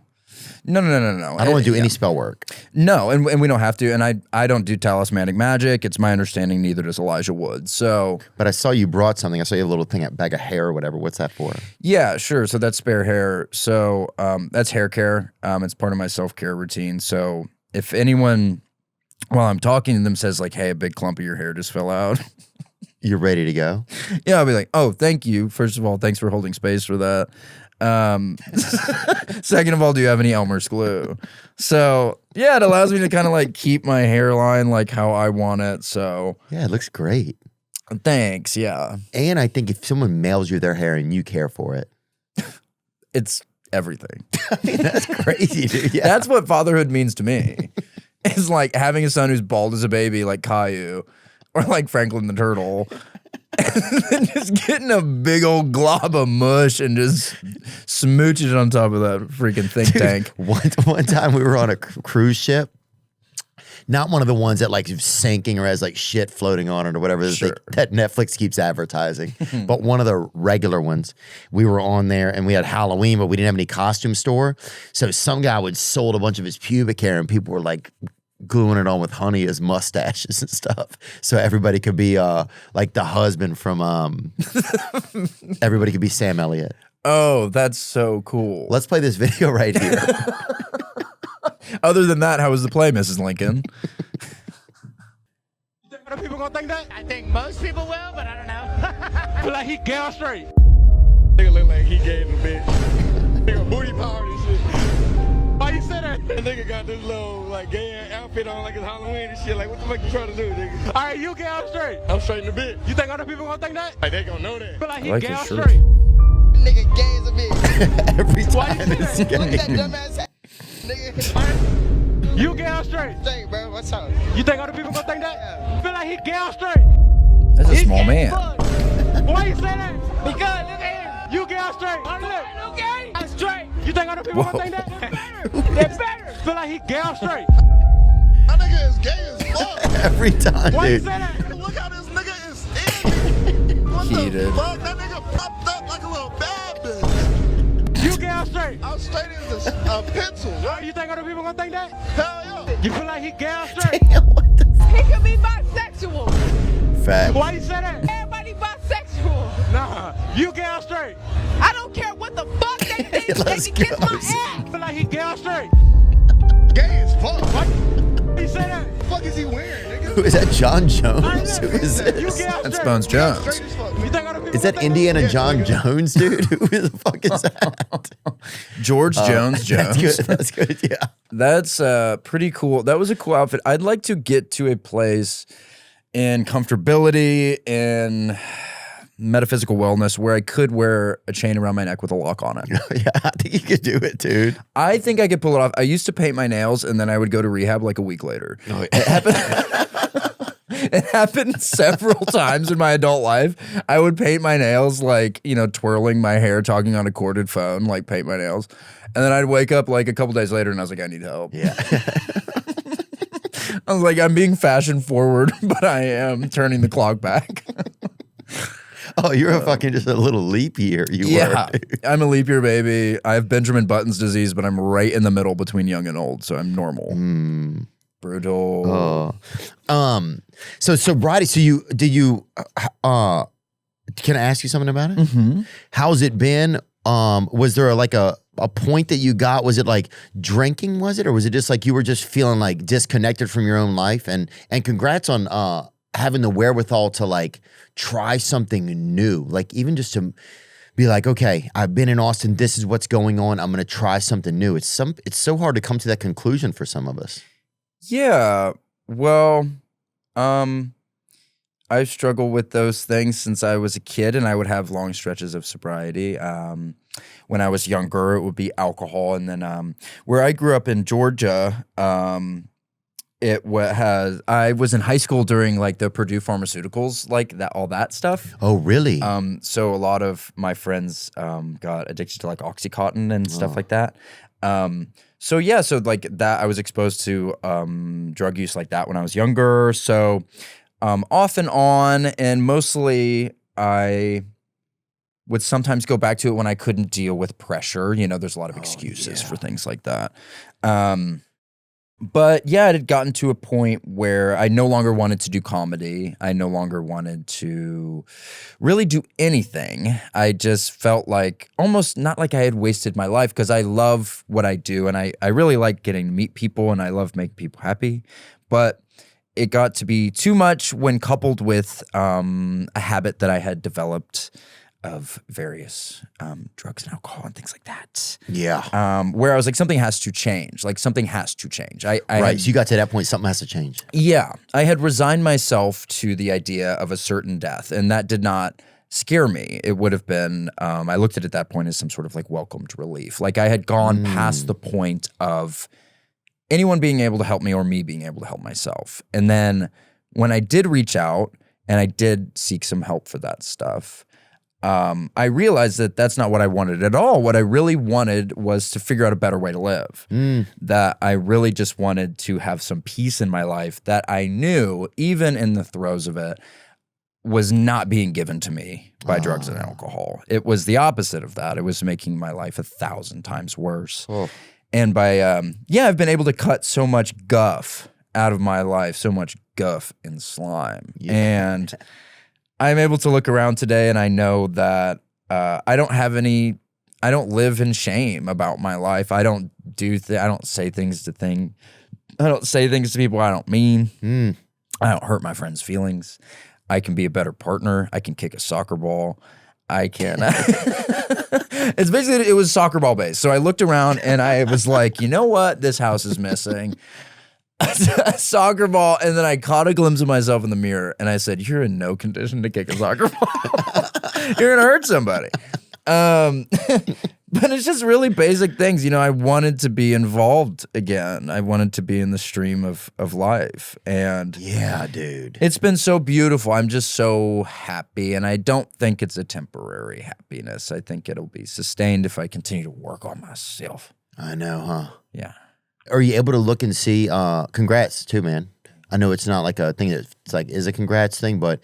S2: I don't
S1: want to do any spell work.
S2: No, and we don't have to. And I don't do talismanic magic. It's my understanding neither does Elijah Wood. So,
S1: but I saw you brought something. I saw you a little thing, a bag of hair or whatever. What's that for?
S2: Yeah, sure. So that's spare hair. So that's hair care. It's part of my self-care routine. So if anyone, while I'm talking to them, says like, "Hey, a big clump of your hair just fell out,"
S1: you're ready to go.
S2: Yeah, I'll be like, "Oh, thank you. First of all, thanks for holding space for that." Second of all, do you have any Elmer's glue? So yeah, it allows me to kind of like keep my hairline like how I want it. So
S1: yeah, it looks great.
S2: Thanks. Yeah.
S1: And I think if someone mails you their hair and you care for it,
S2: it's everything.
S1: I mean, that's crazy, dude. Yeah.
S2: That's what fatherhood means to me. It's like having a son who's bald as a baby, like Caillou, or like Franklin the Turtle. And then just getting a big old glob of mush and just smooching it on top of that freaking think tank.
S1: One time we were on a cruise ship. Not one of the ones that like is sinking or has like shit floating on it or whatever that Netflix keeps advertising. But one of the regular ones, we were on there and we had Halloween, but we didn't have any costume store. So some guy would sold a bunch of his pubic hair and people were like gluing it on with honey as mustaches and stuff. So everybody could be like the husband from everybody could be Sam Elliott.
S2: Oh, that's so cool.
S1: Let's play this video right here.
S2: Other than that, how was the play, Mrs. Lincoln?
S4: Other people gonna think that?
S6: I think most people will, but I don't know.
S4: Feel like he gay straight. Nigga look like he gay in a bitch. Nigga booty power and shit. Why you say that? That nigga got this little like gay ass outfit on like it's Halloween and shit. Like what the fuck you trying to do, nigga? All right, you gay or straight? I'm straight in the bitch. You think other people gonna think that? Like they gonna know that. Feel like he gay or straight.
S6: Nigga gay as a bitch.
S1: Every
S4: Why
S1: time
S4: you
S1: it's
S4: say that?
S6: Look at that
S1: gay.
S6: dumbass ass nigga.
S4: You gay or straight?
S6: Hey, bro, what's up?
S4: You think other people gonna think that? Feel like he gay or straight?
S2: That's a
S4: He
S2: small
S4: gay
S2: man.
S4: as fuck. Why you say that?
S6: Because look at him.
S4: You gay or straight?
S6: I'm gay. I'm straight.
S4: You think other people gonna think that?
S6: They're better.
S4: Feel like he gay or straight?
S7: My nigga is gay as fuck.
S1: Every time,
S4: Why you
S1: dude.
S4: say that?
S7: Look how this nigga is standing. What
S2: Heated.
S7: the fuck? That nigga popped up like a little bad bitch.
S4: You gay or straight?
S7: I'm straight as a pencil. What?
S4: You think other people gonna think that?
S7: Hell yeah.
S4: You feel like he gay or straight?
S1: What the
S6: He could be bisexual.
S1: fact?
S4: Why you say that?
S6: Everybody bisexual.
S4: Nah, you gay or straight?
S6: I don't care what the fuck they think. They
S1: Let's
S6: can kiss
S1: go.
S6: my ass.
S4: Feel like he gay or straight?
S7: Gay as fuck.
S4: Why you say that?
S7: What the fuck is he wearing, nigga?
S1: Who is that? John
S4: I
S1: Jones?
S4: know.
S1: Who is
S4: You
S1: this?
S4: gay or
S2: That's
S4: straight?
S2: Bones Jones.
S7: Straight as fuck.
S4: You think other people
S1: Is that
S4: gonna think
S1: Indiana
S7: Yeah,
S1: John
S7: nigga.
S1: Jones, dude? Who the fuck is that?
S2: George Jones Jones.
S1: That's good. That's good. Yeah.
S2: That's pretty cool. That was a cool outfit. I'd like to get to a place in comfortability and metaphysical wellness where I could wear a chain around my neck with a lock on it.
S1: Yeah, I think you could do it, dude.
S2: I think I could pull it off. I used to paint my nails and then I would go to rehab like a week later.
S1: Oh,
S2: It happened. It happened several times in my adult life. I would paint my nails like, you know, twirling my hair, talking on a corded phone, like paint my nails. And then I'd wake up like a couple days later and I was like, I need help.
S1: yeah.
S2: I was like, I'm being fashion forward, but I am turning the clock back.
S1: Oh, you're a fucking just a little leap year. You
S2: Yeah,
S1: were. Dude.
S2: I'm a leap year baby. I have Benjamin Button's disease, but I'm right in the middle between young and old, so I'm normal. Brutal.
S1: So sobriety. So can I ask you something about it?
S2: Mm-hmm.
S1: How's it been? Was there like a point that you got? Was it like drinking? Was it, or was it just like you were just feeling like disconnected from your own life? And congrats on having the wherewithal to like try something new, like even just to be like, okay, I've been in Austin. This is what's going on. I'm gonna try something new. It's so hard to come to that conclusion for some of us.
S2: Yeah. Well, I've struggled with those things since I was a kid, and I would have long stretches of sobriety. When I was younger, it would be alcohol, and then where I grew up in Georgia, I was in high school during like the Purdue Pharmaceuticals, like that, all that stuff.
S1: Oh, really?
S2: So a lot of my friends got addicted to like Oxycontin and stuff like that. So like that, I was exposed to drug use like that when I was younger. So off and on, and mostly I would sometimes go back to it when I couldn't deal with pressure. You know, there's a lot of excuses for things like that. But yeah, it had gotten to a point where I no longer wanted to do comedy. I no longer wanted to really do anything. I just felt like almost not like I had wasted my life, because I love what I do and I really like getting to meet people and I love making people happy. But it got to be too much when coupled with a habit that I had developed of various drugs and alcohol and things like that.
S1: Yeah.
S2: Where I was like, something has to change. Like something has to change.
S1: Right. So you got to that point, something has to change.
S2: Yeah. I had resigned myself to the idea of a certain death, and that did not scare me. It would have been, I looked at it at that point as some sort of like welcomed relief. Like I had gone past the point of anyone being able to help me or me being able to help myself. And then when I did reach out and I did seek some help for that stuff, I realized that that's not what I wanted at all. What I really wanted was to figure out a better way to live. That I really just wanted to have some peace in my life that I knew, even in the throes of it, was not being given to me by drugs and alcohol. It was the opposite of that. It was making my life 1,000 times worse. And by, I've been able to cut so much guff out of my life, so much guff and slime. And I'm able to look around today and I know that I don't live in shame about my life. I don't say things to people I don't mean. I don't hurt my friends' feelings. I can be a better partner. I can kick a soccer ball. I can. It was soccer ball based. So I looked around and I was like, you know what? This house is missing a soccer ball. And then I caught a glimpse of myself in the mirror and I said, you're in no condition to kick a soccer ball. You're going to hurt somebody. But it's just really basic things. You know, I wanted to be involved again. I wanted to be in the stream of life. And
S1: yeah, dude.
S2: It's been so beautiful. I'm just so happy. And I don't think it's a temporary happiness. I think it'll be sustained if I continue to work on myself.
S1: I know, huh?
S2: Yeah.
S1: Are you able to look and see, congrats too, man. I know it's not like a thing that's like is a congrats thing, but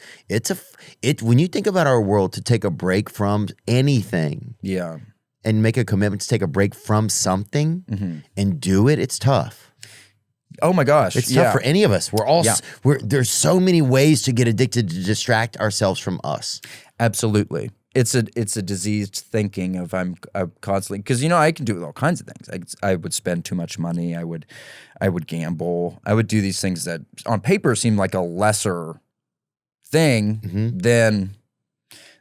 S1: when you think about our world, to take a break from anything.
S2: Yeah.
S1: And make a commitment to take a break from something and do it, it's tough.
S2: Oh my gosh.
S1: It's tough for any of us. There's so many ways to get addicted to distract ourselves from us.
S2: Absolutely. It's a diseased thinking of I'm constantly, because you know I can do all kinds of things. I would spend too much money. I would gamble. I would do these things that on paper seem like a lesser thing than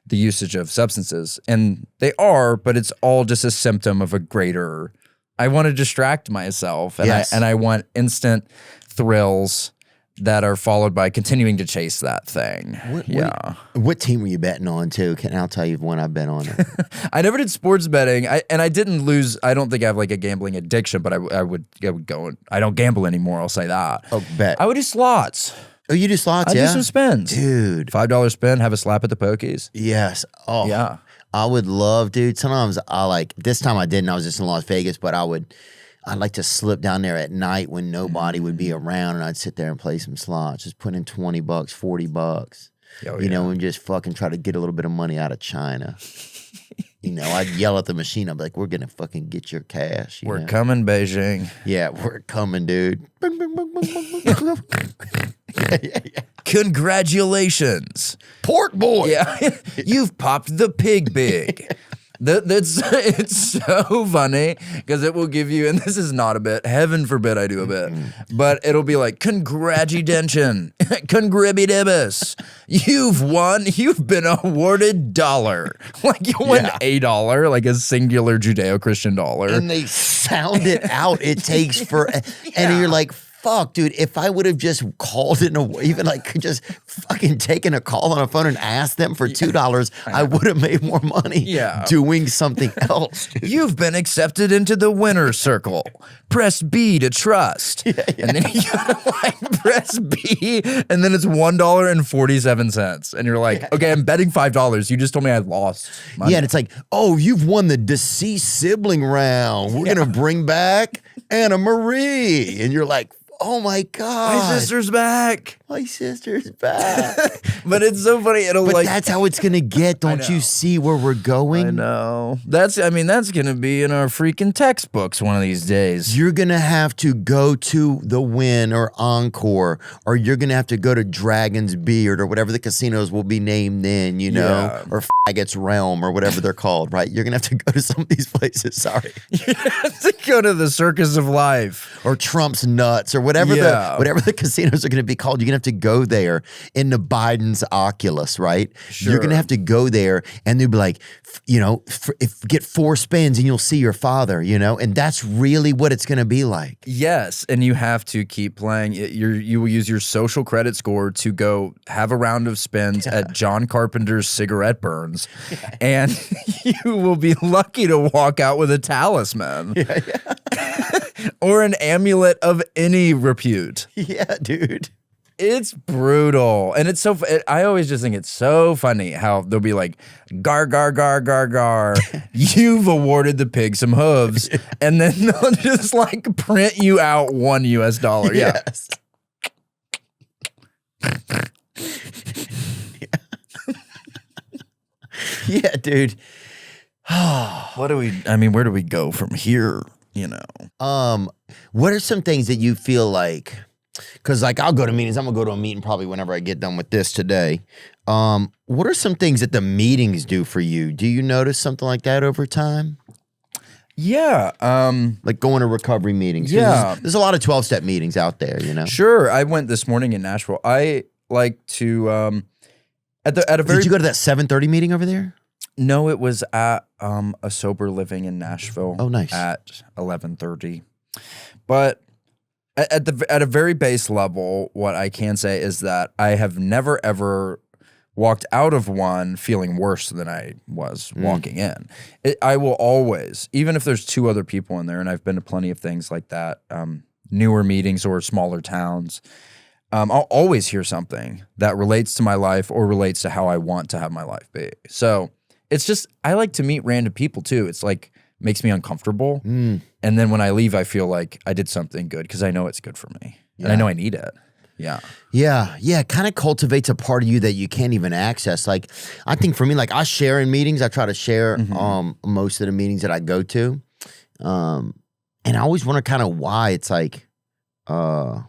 S2: the usage of substances. And they are, but it's all just a symptom of a greater, I want to distract myself and I want instant thrills that are followed by continuing to chase that thing.
S1: What team were you betting on too? I'll tell you one I bet on.
S2: I never did sports betting. I didn't lose. I don't think I have like a gambling addiction, but I would go and I don't gamble anymore. I'll say that.
S1: Oh, bet.
S2: I would do slots.
S1: Oh, you do slots,
S2: I do some spins.
S1: Dude.
S2: $5 spin, have a slap at the pokies.
S1: Yes. Oh.
S2: Yeah.
S1: I would love, dude. Sometimes this time I didn't. I was just in Las Vegas, but I'd like to slip down there at night when nobody would be around and I'd sit there and play some slots. Just put in $20, $40. You know, and just fucking try to get a little bit of money out of China. You know, I'd yell at the machine. I'd be like, we're going to fucking get your cash.
S2: We're coming, Beijing.
S1: Yeah, we're coming, dude.
S2: Congratulations.
S1: Pork boy.
S2: Yeah. You've popped the pig big. It's so funny because it will give you, and this is not a bit, heaven forbid I do a bit, but it'll be like, congratudention, congribidibus, you've been awarded $1. Like you won $1, like a singular Judeo-Christian dollar.
S1: And they sound it out. It takes and you're like, fuck, dude, if I would have just called it, even like just fucking taken a call on a phone and asked them for $2, I would have made more money doing something else. Dude.
S2: You've been accepted into the winner's circle. Press B to trust. And then you like press B, and then it's $1.47. And you're like, okay, I'm betting $5. You just told me I lost money.
S1: Yeah, and it's like, oh, you've won the deceased sibling round. We're going to bring back Anna Marie. And you're like, oh my God.
S2: My sister's back.
S1: My sister's back.
S2: But it's so funny.
S1: But that's how it's going to get. Don't you see where we're going?
S2: I know. That's going to be in our freaking textbooks one of these days.
S1: You're going to have to go to the Wynn or Encore, or you're going to have to go to Dragon's Beard or whatever the casinos will be named then, you know, or Faggots Realm or whatever they're called, right? You're going to have to go to some of these places. Sorry.
S2: You have to go to the Circus of Life.
S1: Or Trump's Nuts or whatever the casinos are going to be called. You're going to have to go there in the Biden's Oculus, right?
S2: Sure.
S1: You're going to have to go there and they'll be like, you know, get 4 spins and you'll see your father, you know? And that's really what it's going to be like.
S2: Yes, and you have to keep playing. You will use your social credit score to go have a round of spins at John Carpenter's Cigarette Burns, and you will be lucky to walk out with a talisman. Or an amulet of any repute.
S1: Yeah, dude.
S2: It's brutal. And it's so, I always just think it's so funny how they'll be like, gar, gar, gar, gar, gar. You've awarded the pig some hooves. And then they'll just like print you out $1. Yeah.
S1: Yes. Yeah, dude.
S2: Where do we go from here? You know?
S1: What are some things that you feel like, because like I'll go to meetings, I'm gonna go to a meeting probably whenever I get done with this today. What are some things that the meetings do for you? Do you notice something like that over time?
S2: Yeah.
S1: Like going to recovery meetings. 'Cause
S2: Yeah.
S1: There's a lot of 12-step meetings out there, you know?
S2: Sure. I went this morning in Nashville. I like to, at a very.
S1: Did you go to that 7:30 meeting over there?
S2: No, it was at a sober living in Nashville.
S1: Oh, nice.
S2: At 11:30. But at a very base level, what I can say is that I have never ever walked out of one feeling worse than I was walking in. I will always, even if there's 2 other people in there, and I've been to plenty of things like that, newer meetings or smaller towns, I'll always hear something that relates to my life or relates to how I want to have my life be. So it's just, I like to meet random people too. It's like, makes me uncomfortable. And then when I leave, I feel like I did something good because I know it's good for me. And I know I need it. Yeah.
S1: Yeah. Yeah. It kind of cultivates a part of you that you can't even access. Like, I think for me, like I share in meetings. I try to share most of the meetings that I go to. And I always wonder kind of why it's like, and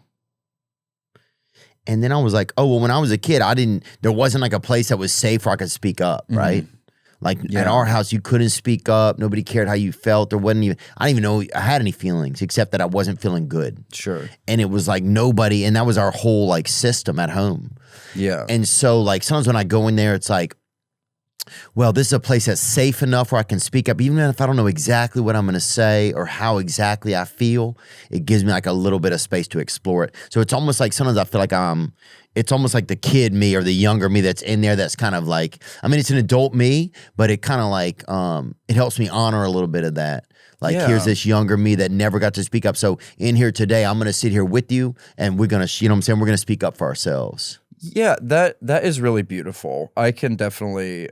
S1: then I was like, oh, well, when I was a kid, there wasn't like a place that was safe where I could speak up, right? Like at our house, you couldn't speak up. Nobody cared how you felt. I didn't even know I had any feelings except that I wasn't feeling good.
S2: Sure.
S1: And it was like nobody, and that was our whole like system at home.
S2: Yeah.
S1: And so like sometimes when I go in there, it's like, well, this is a place that's safe enough where I can speak up, even if I don't know exactly what I'm going to say or how exactly I feel. It gives me like a little bit of space to explore it. So it's almost like sometimes I feel like it's almost like the kid me or the younger me that's in there. That's kind of like, I mean, it's an adult me, but it kind of like it helps me honor a little bit of that. Like here's this younger me that never got to speak up. So in here today, I'm going to sit here with you, and we're going to, you know what I'm saying? We're going to speak up for ourselves.
S2: Yeah, that is really beautiful. I can definitely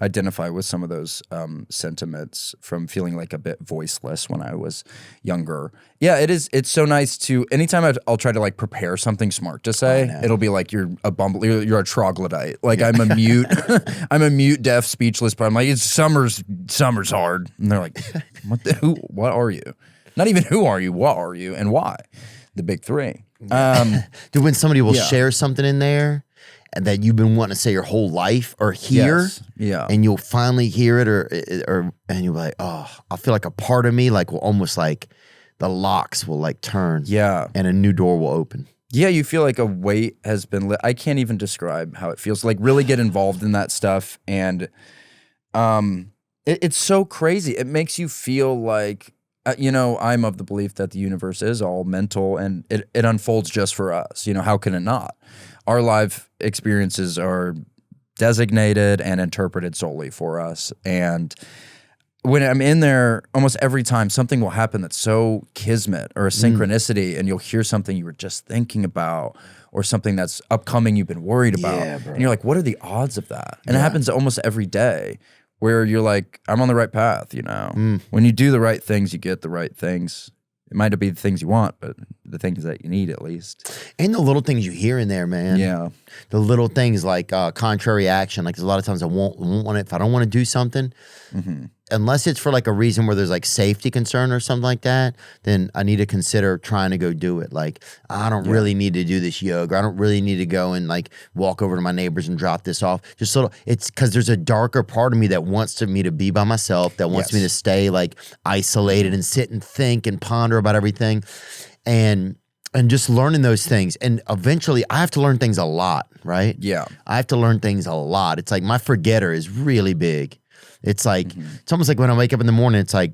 S2: identify with some of those sentiments from feeling like a bit voiceless when I was younger. Yeah, it is. It's so nice to, anytime I'll try to like prepare something smart to say, it'll be like you're a you're a troglodyte. Like I'm a mute, I'm a mute, deaf, speechless, but I'm like, it's summer's hard. And they're like, what are you? Not even who are you, what are you, and why? The big 3.
S1: Dude, when somebody will share something in there that you've been wanting to say your whole life or hear, and you'll finally hear it, and you'll be like, oh, I feel like a part of me like will almost like the locks will like turn, and a new door will open.
S2: Yeah, you feel like a weight has been lit. I can't even describe how it feels. Like really get involved in that stuff, and it's so crazy. It makes you feel like. You know, I'm of the belief that the universe is all mental and it unfolds just for us. You know, how can it not? Our life experiences are designated and interpreted solely for us. And when I'm in there, almost every time something will happen that's so kismet or a synchronicity, and you'll hear something you were just thinking about or something that's upcoming you've been worried about. And you're like, what are the odds of that? And it happens almost every day. Where you're like, I'm on the right path, you know? When you do the right things, you get the right things. It might not be the things you want, but the things that you need at least.
S1: And the little things you hear in there, man.
S2: Yeah.
S1: The little things like contrary action. Like there's a lot of times I won't want it. If I don't want to do something, unless it's for like a reason where there's like safety concern or something like that, then I need to consider trying to go do it. Like I don't really need to do this yoga. I don't really need to go and like walk over to my neighbors and drop this off. Just little. It's because there's a darker part of me that wants me to be by myself, that wants me to stay like isolated and sit and think and ponder about everything, and just learning those things. And eventually I have to learn things a lot, right? Yeah. I have to learn things a lot. It's like my forgetter is really big. It's like, it's almost like when I wake up in the morning, it's like,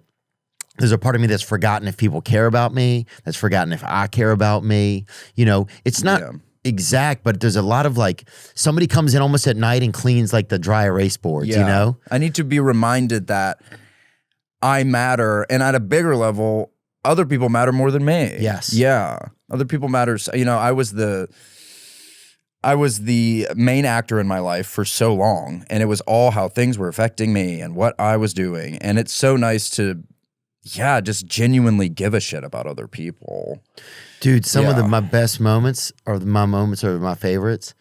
S1: there's a part of me that's forgotten if people care about me, that's forgotten if I care about me. You know, it's not exact, but there's a lot of like, somebody comes in almost at night and cleans like the dry erase boards, you know?
S2: I need to be reminded that I matter, and at a bigger level, other people matter more than me.
S1: Yes.
S2: Yeah. Other people matter. You know, I was the main actor in my life for so long, and it was all how things were affecting me and what I was doing. And it's so nice to, just genuinely give a shit about other people.
S1: Dude, some of my best moments or my favorites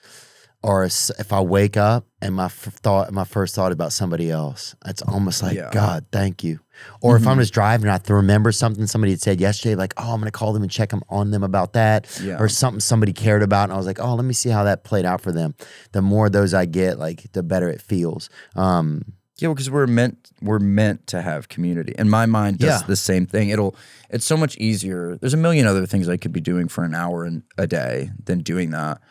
S1: are if I wake up and my first thought about somebody else. It's almost like, God, thank you. Or if I'm just driving and I remember something somebody had said yesterday, like, oh, I'm going to call them and check on them about that. Or something somebody cared about. And I was like, oh, let me see how that played out for them. The more of those I get, like, the better it feels.
S2: Because we're meant to have community. And my mind does the same thing. It's so much easier. There's a million other things I could be doing for an hour a day than doing that.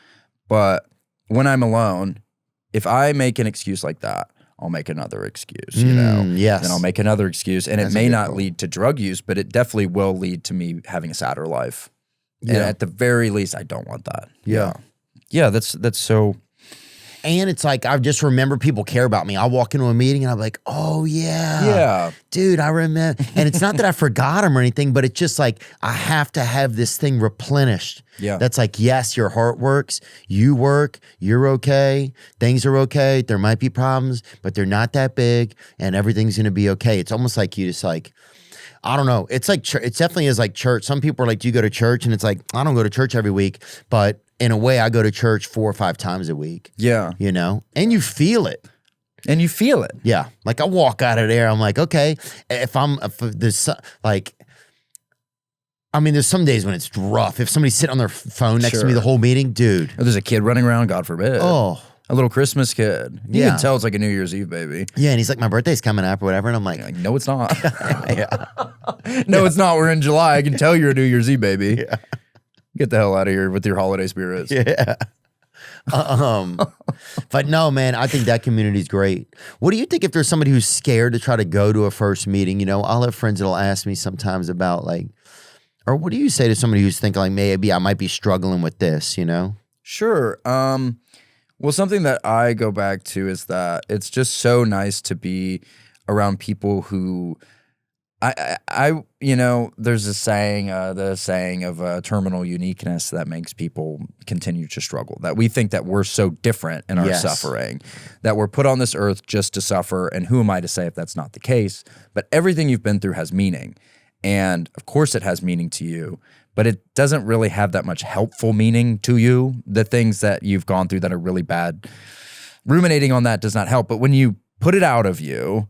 S2: But when I'm alone, if I make an excuse like that, I'll make another excuse, you know?
S1: Yes.
S2: Then I'll make another excuse. And it may not lead to drug use, but it definitely will lead to me having a sadder life. And at the very least, I don't want that. Yeah, that's so...
S1: And it's like, I just remember people care about me. I'll walk into a meeting and I'm like, oh, yeah. Dude, I remember. And it's not that I forgot them or anything, but it's just like, I have to have this thing replenished.
S2: Yeah.
S1: That's like, yes, your heart works. You work. You're okay. Things are okay. There might be problems, but they're not that big and everything's going to be okay. It's almost like you just like, I don't know. It's like, it definitely is like church. Some people are like, do you go to church? And it's like, I don't go to church every week, but in a way, I go to church 4 or 5 times a week. Yeah. You know? And you feel it. Yeah. Like I walk out of there, I'm like, okay, there's some days when it's rough. If somebody's sitting on their phone next to me the whole meeting, dude.
S2: Or there's a kid running around, God forbid.
S1: Oh.
S2: A little Christmas kid. You can tell it's like a New Year's Eve baby.
S1: Yeah, and he's like, my birthday's coming up or whatever. And I'm like,
S2: no, it's not. No, it's not. We're in July. I can tell you're a New Year's Eve baby. Yeah. Get the hell out of here with your holiday spirits.
S1: Yeah. But no, man, I think that community is great. What do you think if there's somebody who's scared to try to go to a first meeting? You know, I'll have friends that'll ask me sometimes about like, or what do you say to somebody who's thinking like, maybe I might be struggling with this, you know?
S2: Sure. Well, something that I go back to is that it's just so nice to be around people who you know, there's a saying, the saying of terminal uniqueness that makes people continue to struggle, that we think that we're so different in our suffering, that we're put on this earth just to suffer. And who am I to say if that's not the case? But everything you've been through has meaning. And of course it has meaning to you, but it doesn't really have that much helpful meaning to you. The things that you've gone through that are really bad, ruminating on that does not help. But when you put it out of you,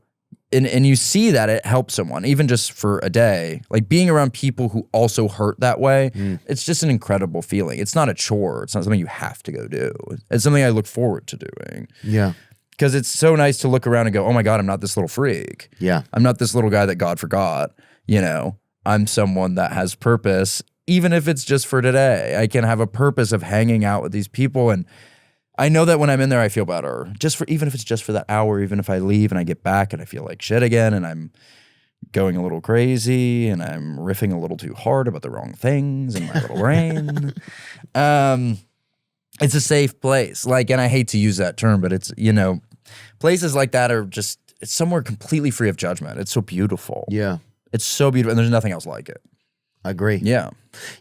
S2: and you see that it helps someone, even just for a day, like being around people who also hurt that way, it's just an incredible feeling. It's not a chore. It's not something you have to go do. It's something I look forward to doing.
S1: Yeah.
S2: Because it's so nice to look around and go, oh my God, I'm not this little freak.
S1: Yeah.
S2: I'm not this little guy that God forgot. You know, I'm someone that has purpose, even if it's just for today. I can have a purpose of hanging out with these people, and I know that when I'm in there, I feel better. Even if it's just for that hour, even if I leave and I get back and I feel like shit again and I'm going a little crazy and I'm riffing a little too hard about the wrong things in my little brain. It's a safe place. Like, and I hate to use that term, but it's, you know, places like that are just, it's somewhere completely free of judgment. It's so beautiful.
S1: Yeah.
S2: It's so beautiful. And there's nothing else like it.
S1: I agree.
S2: Yeah.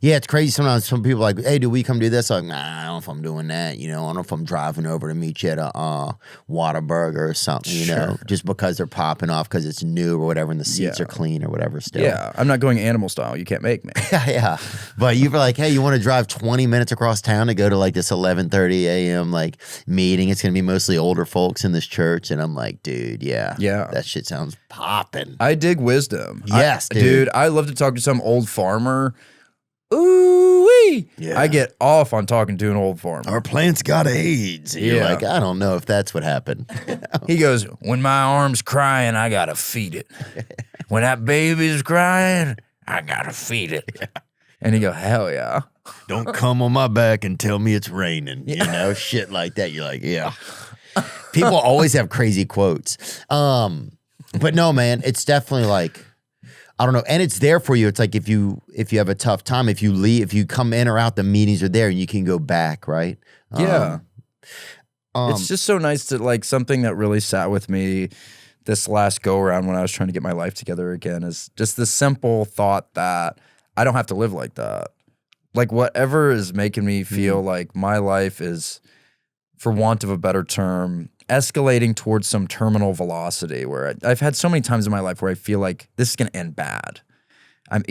S1: Yeah, it's crazy. Sometimes some people are like, hey, do we come do this? I'm like, nah, I don't know if I'm doing that. You know, I don't know if I'm driving over to meet you at a Whataburger or something, you know, just because they're popping off because it's new or whatever and the seats are clean or whatever still.
S2: Yeah, I'm not going animal style. You can't make me.
S1: Yeah. But you were like, hey, you want to drive 20 minutes across town to go to like this 11:30 a.m. like meeting? It's going to be mostly older folks in this church. And I'm like, dude, yeah. That shit sounds popping.
S2: I dig wisdom.
S1: Yes, dude.
S2: I love to talk to some old farmer. Ooh-wee.
S1: Yeah.
S2: I get off on talking to an old farmer.
S1: Our plant's got AIDS. And you're like, I don't know if that's what happened.
S2: He goes, when my arm's crying, I got to feed it. When that baby's crying, I got to feed it. Yeah. And he go, hell yeah.
S1: Don't come on my back and tell me it's raining. You know, shit like that. You're like, yeah. People always have crazy quotes. But no, man, it's definitely like, I don't know. And it's there for you. It's like if you have a tough time, if you leave, if you come in or out, the meetings are there and you can go back, right?
S2: Yeah. It's just so nice to, like, something that really sat with me this last go around when I was trying to get my life together again is just the simple thought that I don't have to live like that. like whatever is making me feel like my life is, for want of a better term, escalating towards some terminal velocity where I've had so many times in my life where I feel like this is going to end bad. I'm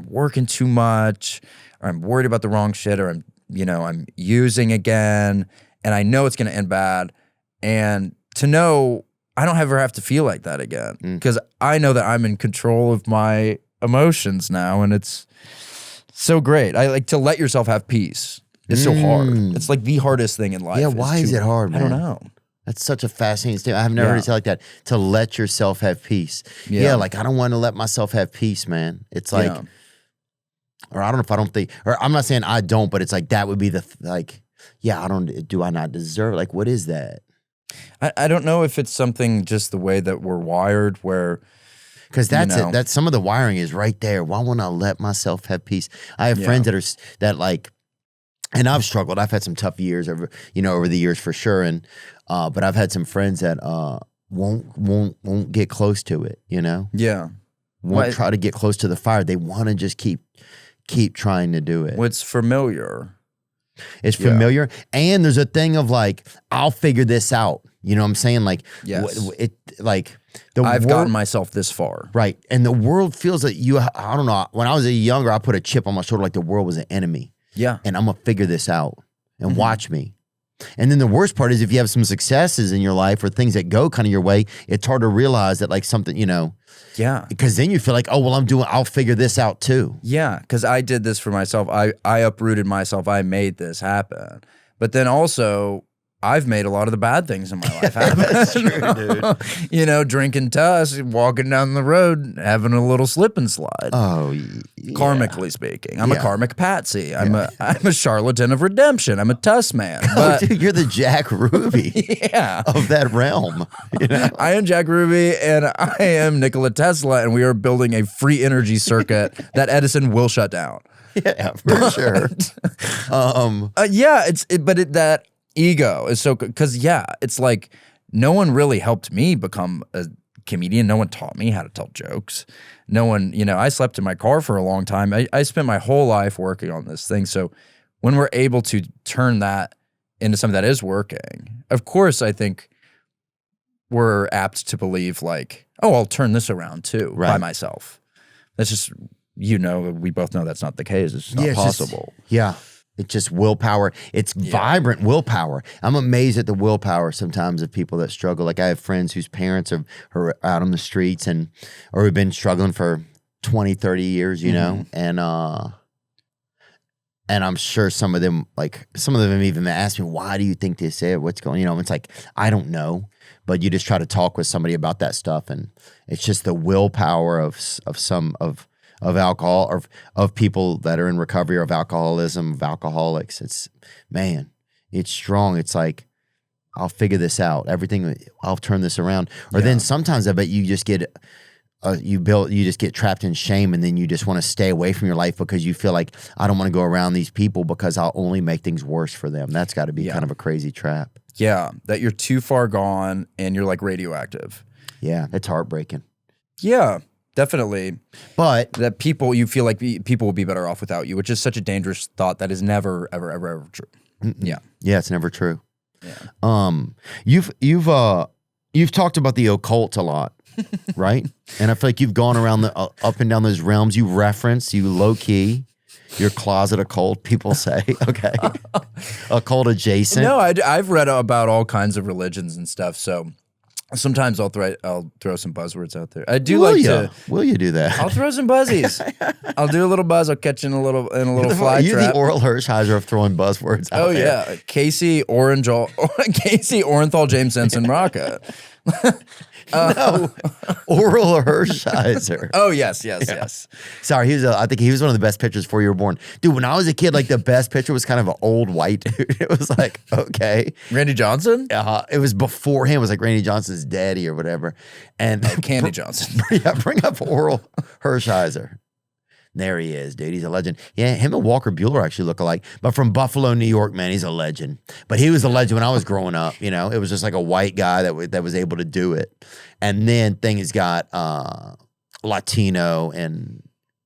S2: working too much, or I'm worried about the wrong shit, or I'm using again, and I know it's going to end bad. And to know I don't ever have to feel like that again, because I know that I'm in control of my emotions now, and it's so great. I like to let yourself have peace. It's so hard. It's like the hardest thing in life.
S1: Yeah, why is it hard, man?
S2: I don't know.
S1: That's such a fascinating statement. I've never heard it said like that. To let yourself have peace. Yeah, like I don't want to let myself have peace, man. It's like, or I don't know if I don't think, or I'm not saying I don't, but it's like that would be the do I not deserve? Like, what is that?
S2: I don't know if it's something just the way that we're wired, where
S1: because that's it. That's some of the wiring is right there. Why won't I let myself have peace? I have friends that like. And I've struggled. I've had some tough years over the years for sure. And but I've had some friends that won't get close to it.
S2: Yeah,
S1: won't try to get close to the fire. They want to just keep trying to do it.
S2: Well, it's familiar.
S1: It's familiar, and there's a thing of like, I'll figure this out. You know what I'm saying? Like,
S2: I've gotten myself this far,
S1: right? And the world feels like I don't know. When I was younger, I put a chip on my shoulder like the world was an enemy.
S2: Yeah.
S1: And I'm going to figure this out and watch me. And then the worst part is if you have some successes in your life or things that go kind of your way, it's hard to realize that like something,
S2: Yeah.
S1: Because then you feel like, oh, well, I'll figure this out too.
S2: Yeah. Because I did this for myself. I uprooted myself. I made this happen. But then also, I've made a lot of the bad things in my life happen.
S1: That's true, dude.
S2: Drinking tuss, walking down the road, having a little slip and slide.
S1: Oh, yeah.
S2: Karmically speaking, I'm a karmic patsy. I'm a charlatan of redemption. I'm a tuss man. But,
S1: dude, you're the Jack Ruby of that realm.
S2: I am Jack Ruby, and I am Nikola Tesla, and we are building a free energy circuit that Edison will shut down.
S1: Yeah, for sure.
S2: That ego is so good because it's like no one really helped me become a comedian. No one taught me how to tell jokes. No one, I slept in my car for a long time. I spent my whole life working on this thing. So when we're able to turn that into something that is working, of course, I think we're apt to believe like, oh, I'll turn this around too by myself. That's just, we both know that's not the case. It's not possible.
S1: It's just willpower. It's vibrant willpower. I'm amazed at the willpower sometimes of people that struggle. Like I have friends whose parents are out on the streets or have been struggling for 20, 30 years, and I'm sure some of them even ask me, why do you think they say it? What's going on? It's like, I don't know, but you just try to talk with somebody about that stuff. And it's just the willpower of alcohol or of people that are in recovery or of alcoholism, of alcoholics. It's strong. It's like, I'll figure this out. I'll turn this around. Or then sometimes I bet you just get, you just get trapped in shame, and then you just want to stay away from your life because you feel like, I don't want to go around these people because I'll only make things worse for them. That's got to be kind of a crazy trap.
S2: Yeah, that you're too far gone and you're like radioactive.
S1: Yeah, it's heartbreaking.
S2: Yeah. Definitely.
S1: But
S2: that you feel like people will be better off without you, which is such a dangerous thought that is never, ever, ever, ever true. Yeah.
S1: Yeah, it's never true. Yeah. You've talked about the occult a lot, right? And I feel like you've gone around the up and down those realms. You low key, your closet occult, people say, okay. Occult adjacent.
S2: No, I've read about all kinds of religions and stuff, so sometimes I'll throw some buzzwords out there. I do
S1: Will you do that?
S2: I'll throw some buzzies. I'll do a little buzz. I'll catch in a little fly
S1: You're
S2: trap.
S1: the Oral Hershiser of throwing buzzwords out there.
S2: Yeah, Casey Orenthal, James Sensen Rocket.
S1: No, Oral Hershiser.
S2: Oh yes.
S1: Sorry, I think he was one of the best pitchers before you were born, dude. When I was a kid, like the best pitcher was kind of an old white dude. It was like, okay,
S2: Randy Johnson.
S1: It was before him. It was like Randy Johnson's daddy or whatever. And
S2: Candy Johnson.
S1: Bring up Oral Hershiser. There he is, dude. He's a legend. Yeah, him and Walker Buehler actually look alike. But from Buffalo, New York, man, he's a legend. But he was a legend when I was growing up. It was just like a white guy that was able to do it. And then things got Latino and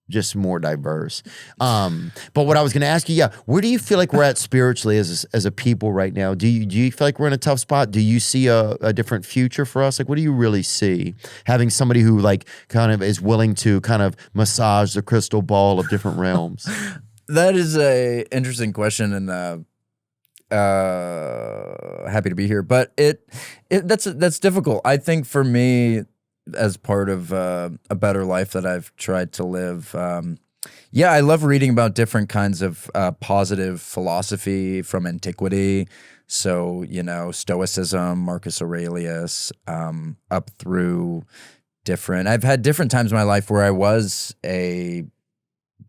S1: just more diverse. But what I was going to ask you, where do you feel like we're at spiritually as a people right now? Do you feel like we're in a tough spot? Do you see a different future for us? Like, what do you really see? Having somebody who like kind of is willing to kind of massage the crystal ball of different realms.
S2: That is a interesting question, and happy to be here. But that's difficult. I think for me, as part of a better life that I've tried to live, I love reading about different kinds of positive philosophy from antiquity. So, Stoicism, Marcus Aurelius, up through I've had different times in my life where I was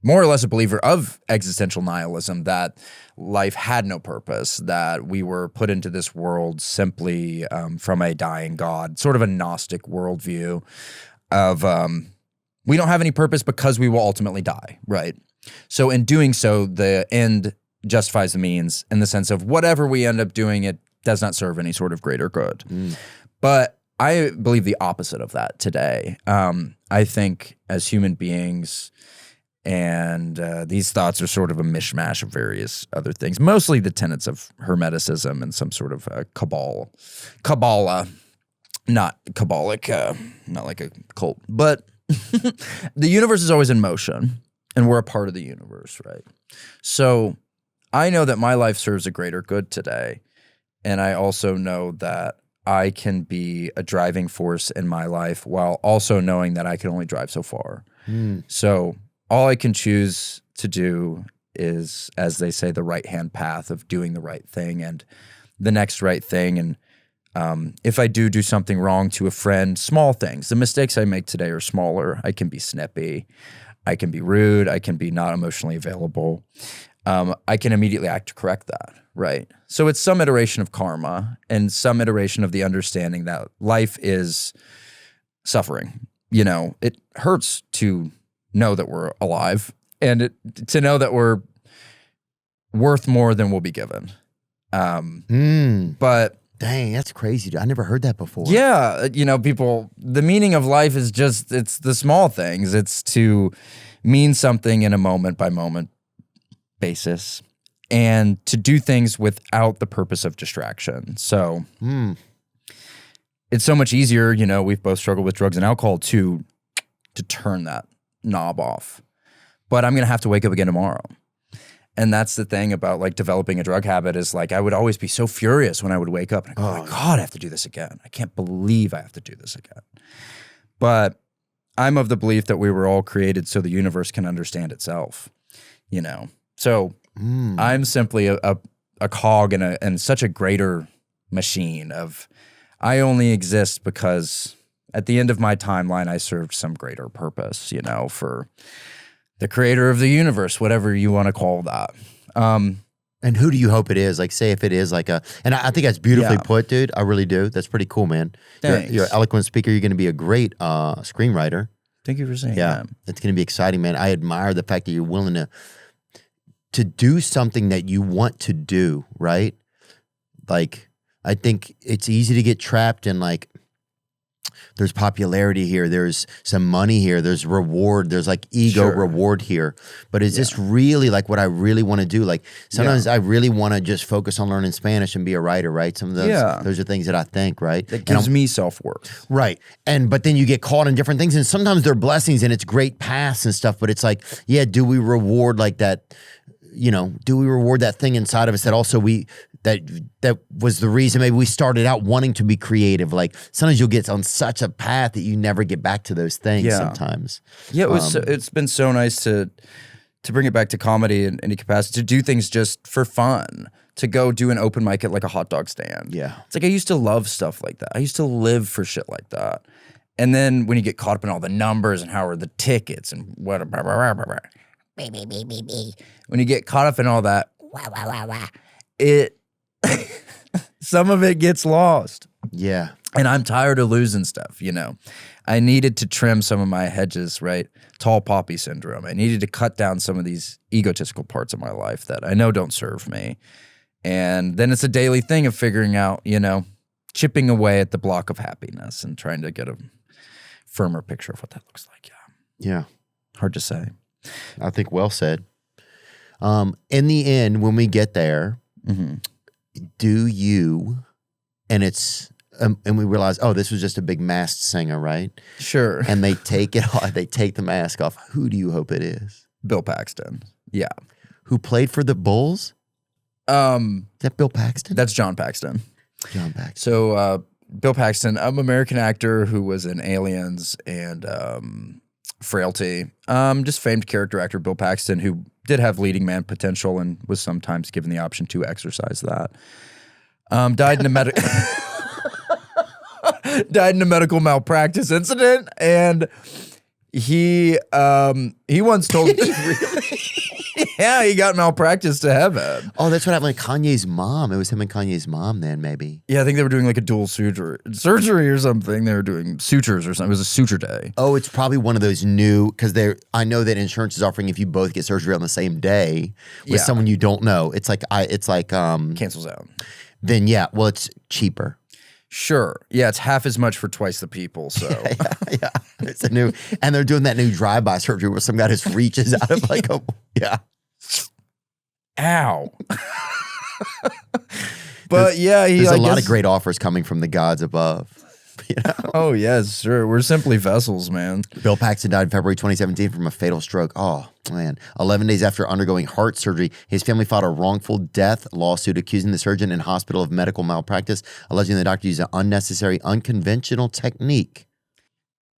S2: more or less a believer of existential nihilism, that life had no purpose, that we were put into this world simply from a dying God, sort of a Gnostic worldview of we don't have any purpose because we will ultimately die, right? So in doing so, the end justifies the means in the sense of whatever we end up doing, it does not serve any sort of greater good. But I believe the opposite of that today. I think as human beings, and these thoughts are sort of a mishmash of various other things, mostly the tenets of Hermeticism and some sort of Kabbalah, not Kabbalic, not like a cult. But the universe is always in motion, and we're a part of the universe, right? So I know that my life serves a greater good today, and I also know that I can be a driving force in my life while also knowing that I can only drive so far. So all I can choose to do is, as they say, the right-hand path of doing the right thing and the next right thing. And if I do something wrong to a friend, small things, the mistakes I make today are smaller. I can be snippy. I can be rude. I can be not emotionally available. I can immediately act to correct that, right? So it's some iteration of karma and some iteration of the understanding that life is suffering. It hurts to know that we're alive and to know that we're worth more than we'll be given. But
S1: dang, that's crazy. I never heard that before.
S2: Yeah. People, the meaning of life is just, it's the small things. It's to mean something in a moment by moment basis and to do things without the purpose of distraction. So it's so much easier, we've both struggled with drugs and alcohol to turn that knob off, but I'm going to have to wake up again tomorrow. And that's the thing about like developing a drug habit is like, I would always be so furious when I would wake up and I go, oh my God, I have to do this again. I can't believe I have to do this again. But I'm of the belief that we were all created so the universe can understand itself, So I'm simply a cog in such a greater machine of, I only exist because at the end of my timeline, I served some greater purpose, for the creator of the universe, whatever you want to call that.
S1: And who do you hope it is? Like, say if it is like and I think that's beautifully put, dude. I really do. That's pretty cool, man. You're an eloquent speaker. You're going to be a great screenwriter.
S2: Thank you for saying that.
S1: It's going to be exciting, man. I admire the fact that you're willing to do something that you want to do, right? Like, I think it's easy to get trapped in like, there's popularity here, there's some money here, there's reward, there's like ego reward here. But is this really like what I really want to do? Like sometimes I really want to just focus on learning Spanish and be a writer, right? Some of those are things that I think, right?
S2: That gives me self-worth.
S1: Right. But then you get caught in different things and sometimes they're blessings and it's great paths and stuff, but it's like, do we reward like that, do we reward that thing inside of us that also that was the reason maybe we started out wanting to be creative. Like sometimes you'll get on such a path that you never get back to those things sometimes.
S2: Yeah, it's been so nice to bring it back to comedy in any capacity, to do things just for fun, to go do an open mic at like a hot dog stand.
S1: Yeah.
S2: It's like I used to love stuff like that. I used to live for shit like that. And then when you get caught up in all the numbers and how are the tickets and what, when you get caught up in all that, some of it gets lost.
S1: Yeah.
S2: And I'm tired of losing stuff, I needed to trim some of my hedges, right? Tall poppy syndrome. I needed to cut down some of these egotistical parts of my life that I know don't serve me. And then it's a daily thing of figuring out, chipping away at the block of happiness and trying to get a firmer picture of what that looks like.
S1: Yeah.
S2: Hard to say.
S1: I think well said. In the end, when we get there, do you, and it's, and we realize, oh, this was just a big masked singer, right?
S2: Sure.
S1: And they take it off, they take the mask off. Who do you hope it is?
S2: Bill Paxton. Yeah.
S1: Who played for the Bulls? Is that Bill Paxton?
S2: That's John Paxton.
S1: John Paxton.
S2: So, Bill Paxton, American actor who was in Aliens and Frailty. Just famed character actor Bill Paxton, who did have leading man potential and was sometimes given the option to exercise that. Died in a medical malpractice incident, and he once told yeah, he got malpractice to heaven.
S1: Oh, that's what happened with Kanye's mom. It was him and Kanye's mom then, maybe.
S2: Yeah, I think they were doing like a dual surgery or something. They were doing sutures or something. It was a suture day.
S1: Oh, it's probably one of those new, because I know that insurance is offering if you both get surgery on the same day with someone you don't know. It's like
S2: Cancels out.
S1: Then yeah, well, it's cheaper.
S2: Sure. Yeah, it's half as much for twice the people. So
S1: yeah. It's a new, and they're doing that new drive-by surgery where some guy just reaches out of like a
S2: Ow. But yeah,
S1: there's a lot of great offers coming from the gods above. You know?
S2: Oh yes, sure. We're simply vessels, man.
S1: Bill Paxton died in February 2017 from a fatal stroke. Oh, man. 11 days after undergoing heart surgery, his family filed a wrongful death lawsuit accusing the surgeon and hospital of medical malpractice, alleging the doctor used an unnecessary, unconventional technique.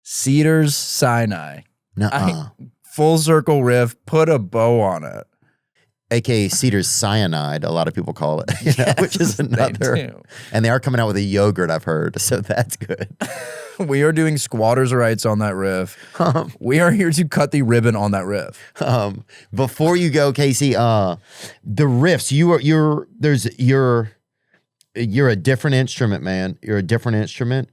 S2: Cedars Sinai.
S1: Nuh-uh.
S2: Full circle riff, put a bow on it.
S1: AKA Cedars Cyanide, a lot of people call it, which is another. And they are coming out with a yogurt, I've heard, so that's good.
S2: We are doing squatters' rights on that riff. We are here to cut the ribbon on that riff.
S1: Before you go, Casey, the riffs, you're a different instrument, man. You're a different instrument.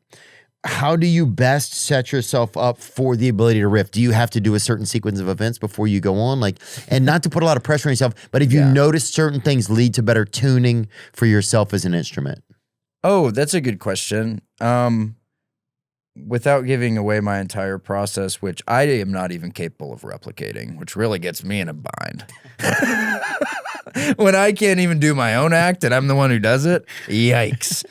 S1: How do you best set yourself up for the ability to riff? Do you have to do a certain sequence of events before you go on? And not to put a lot of pressure on yourself, but if you notice certain things lead to better tuning for yourself as an instrument?
S2: Oh, that's a good question. Without giving away my entire process, which I am not even capable of replicating, which really gets me in a bind. When I can't even do my own act and I'm the one who does it, yikes.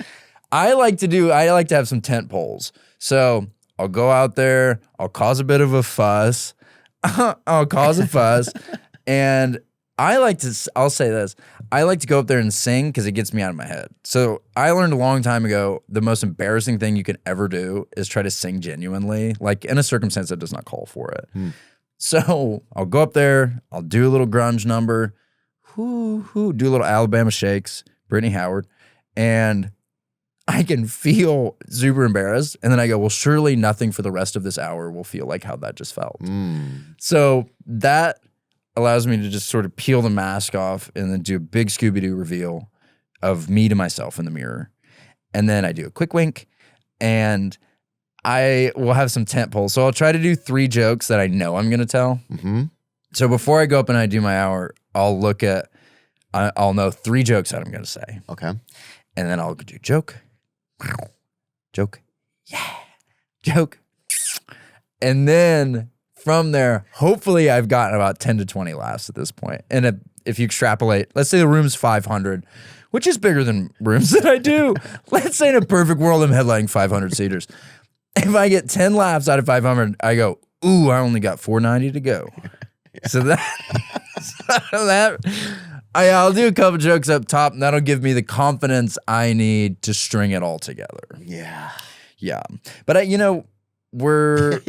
S2: I like to have some tent poles. So I'll go out there, I'll cause a bit of a fuss. And I'll say this, I like to go up there and sing because it gets me out of my head. So I learned a long time ago, the most embarrassing thing you can ever do is try to sing genuinely, like in a circumstance that does not call for it. So I'll go up there, I'll do a little grunge number, do a little Alabama Shakes, Brittany Howard, and I can feel super embarrassed. And then I go, well, surely nothing for the rest of this hour will feel like how that just felt. So that allows me to just sort of peel the mask off and then do a big Scooby-Doo reveal of me to myself in the mirror. And then I do a quick wink and I will have some tent poles. So I'll try to do 3 jokes that I know I'm going to tell. So before I go up and I do my hour, I'll know 3 jokes that I'm going to say.
S1: Okay.
S2: And then I'll do joke. Joke. Yeah. Joke. And then from there, hopefully I've gotten about 10 to 20 laughs at this point. And if you extrapolate, let's say the room's 500, which is bigger than rooms that I do. Let's say in a perfect world, I'm headlining 500 seaters. If I get 10 laughs out of 500, I go, ooh, I only got 490 to go. So I'll do a couple jokes up top, and that'll give me the confidence I need to string it all together.
S1: Yeah.
S2: But we're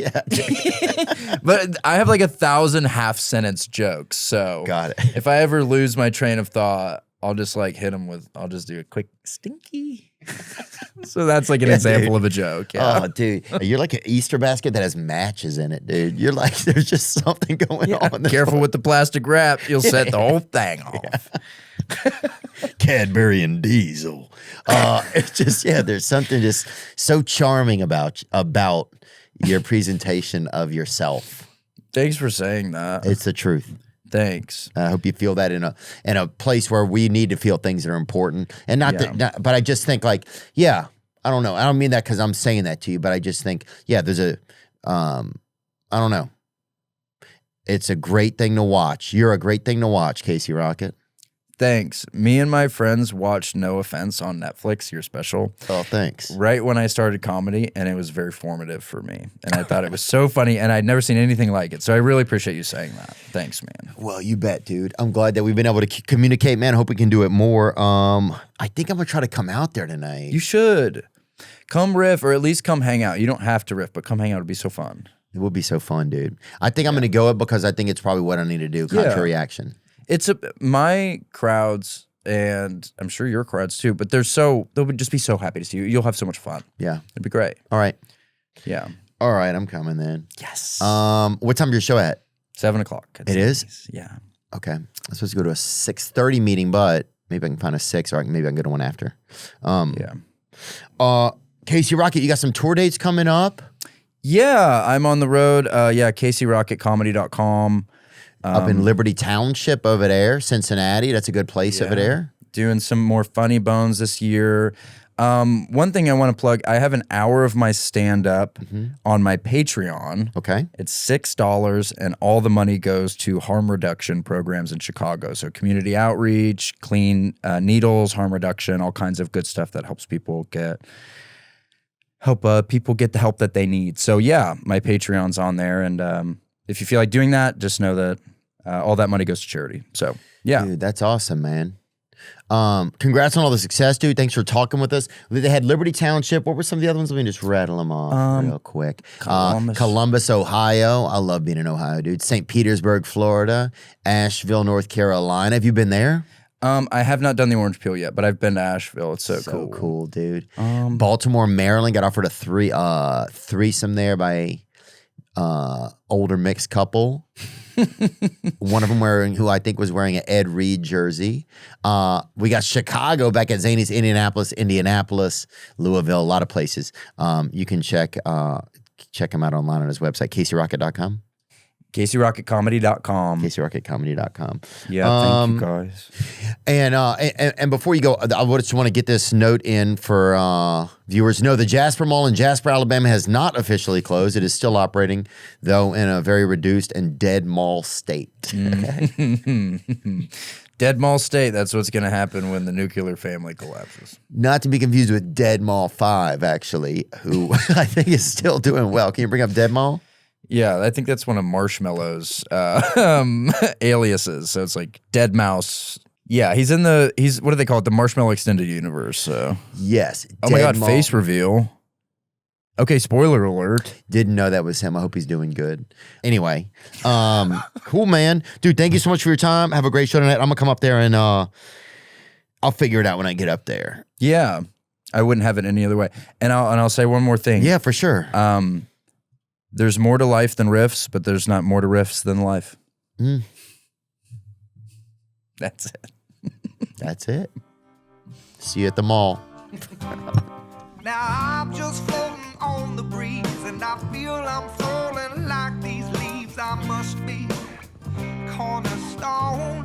S2: but I have like 1,000 half-sentence jokes. So
S1: got it.
S2: If I ever lose my train of thought, I'll just I'll just do a quick stinky. So that's like an example of a joke. Yeah.
S1: Oh, dude. You're like an Easter basket that has matches in it, dude. You're like, there's just something going on.
S2: Careful with the plastic wrap. You'll set the whole thing off.
S1: Cadbury and Diesel. It's just, there's something just so charming about your presentation of yourself.
S2: Thanks for saying that.
S1: It's the truth.
S2: Thanks.
S1: I hope you feel that in a place where we need to feel things that are important, and but I just think I don't know. I don't mean that because I'm saying that to you, but I just think there's I don't know. It's a great thing to watch. You're a great thing to watch, Casey Rocket.
S2: Thanks. Me and my friends watched No Offense on Netflix, your special.
S1: Oh, thanks.
S2: Right when I started comedy, and it was very formative for me. And I thought it was so funny, and I'd never seen anything like it. So I really appreciate you saying that. Thanks, man.
S1: Well, you bet, dude. I'm glad that we've been able to communicate, man. I hope we can do it more. I think I'm going to try to come out there tonight.
S2: You should. Come riff, or at least come hang out. You don't have to riff, but come hang out. It'll be so fun.
S1: It will be so fun, dude. I think I'm going to go it because I think it's probably what I need to do. Contrary action.
S2: It's my crowds, and I'm sure your crowds too, but they'll just be so happy to see you. You'll have so much fun.
S1: Yeah.
S2: It'd be great.
S1: All right.
S2: Yeah.
S1: All right, I'm coming then.
S2: Yes.
S1: What time is your show at?
S2: 7 o'clock.
S1: It is?
S2: Yeah.
S1: Okay. I'm supposed to go to a 6:30 meeting, but maybe I can find a 6 or maybe I can go to one after.
S2: Yeah.
S1: Casey Rocket, you got some tour dates coming up?
S2: Yeah, I'm on the road. CaseyRocketComedy.com.
S1: Up in Liberty Township over there, Cincinnati. That's a good place over there.
S2: Doing some more funny bones this year. One thing I want to plug, I have an hour of my stand-up on my Patreon.
S1: Okay.
S2: It's $6, and all the money goes to harm reduction programs in Chicago. So community outreach, clean needles, harm reduction, all kinds of good stuff that helps people get the help that they need. So yeah, my Patreon's on there, and if you feel like doing that, just know that all that money goes to charity. So yeah.
S1: Dude, that's awesome, man. Congrats on all the success, dude. Thanks for talking with us. They had Liberty Township. What were some of the other ones? Let me just rattle them off real quick. Columbus, Ohio. I love being in Ohio, dude. St. Petersburg, Florida. Asheville, North Carolina. Have you been there?
S2: I have not done the Orange Peel yet, but I've been to Asheville. It's so
S1: So
S2: cool.
S1: cool, dude. Baltimore, Maryland. Got offered a threesome there by older mixed couple. One of them who I think was wearing an Ed Reed jersey. We got Chicago back at Zany's, Indianapolis, Louisville, a lot of places. You can check him out online on his website, CaseyRocket.com.
S2: CaseyRocketComedy.com.
S1: CaseyRocketComedy.com.
S2: Yeah, thank you guys.
S1: And before you go, I just want to get this note in for viewers. No, the Jasper Mall in Jasper, Alabama has not officially closed. It is still operating, though in a very reduced and dead mall state.
S2: Dead Mall State, that's what's going to happen when the nuclear family collapses.
S1: Not to be confused with Dead Mall 5, actually, who I think is still doing well. Can you bring up Dead Mall?
S2: Yeah, I think that's one of Marshmallow's aliases. So it's like Dead Mouse. Yeah, he's what do they call it? The Marshmallow Extended Universe. So
S1: yes.
S2: Oh my God, face reveal. Okay, spoiler alert.
S1: Didn't know that was him. I hope he's doing good. Anyway, cool, man. Dude, thank you so much for your time. Have a great show tonight. I'm going to come up there and I'll figure it out when I get up there.
S2: Yeah, I wouldn't have it any other way. And I'll say one more thing.
S1: Yeah, for sure.
S2: There's more to life than riffs, but there's not more to riffs than life. That's it.
S1: That's it. See you at the mall.
S8: Now I'm just floating on the breeze, and I feel I'm falling like these leaves. I must be cornerstone.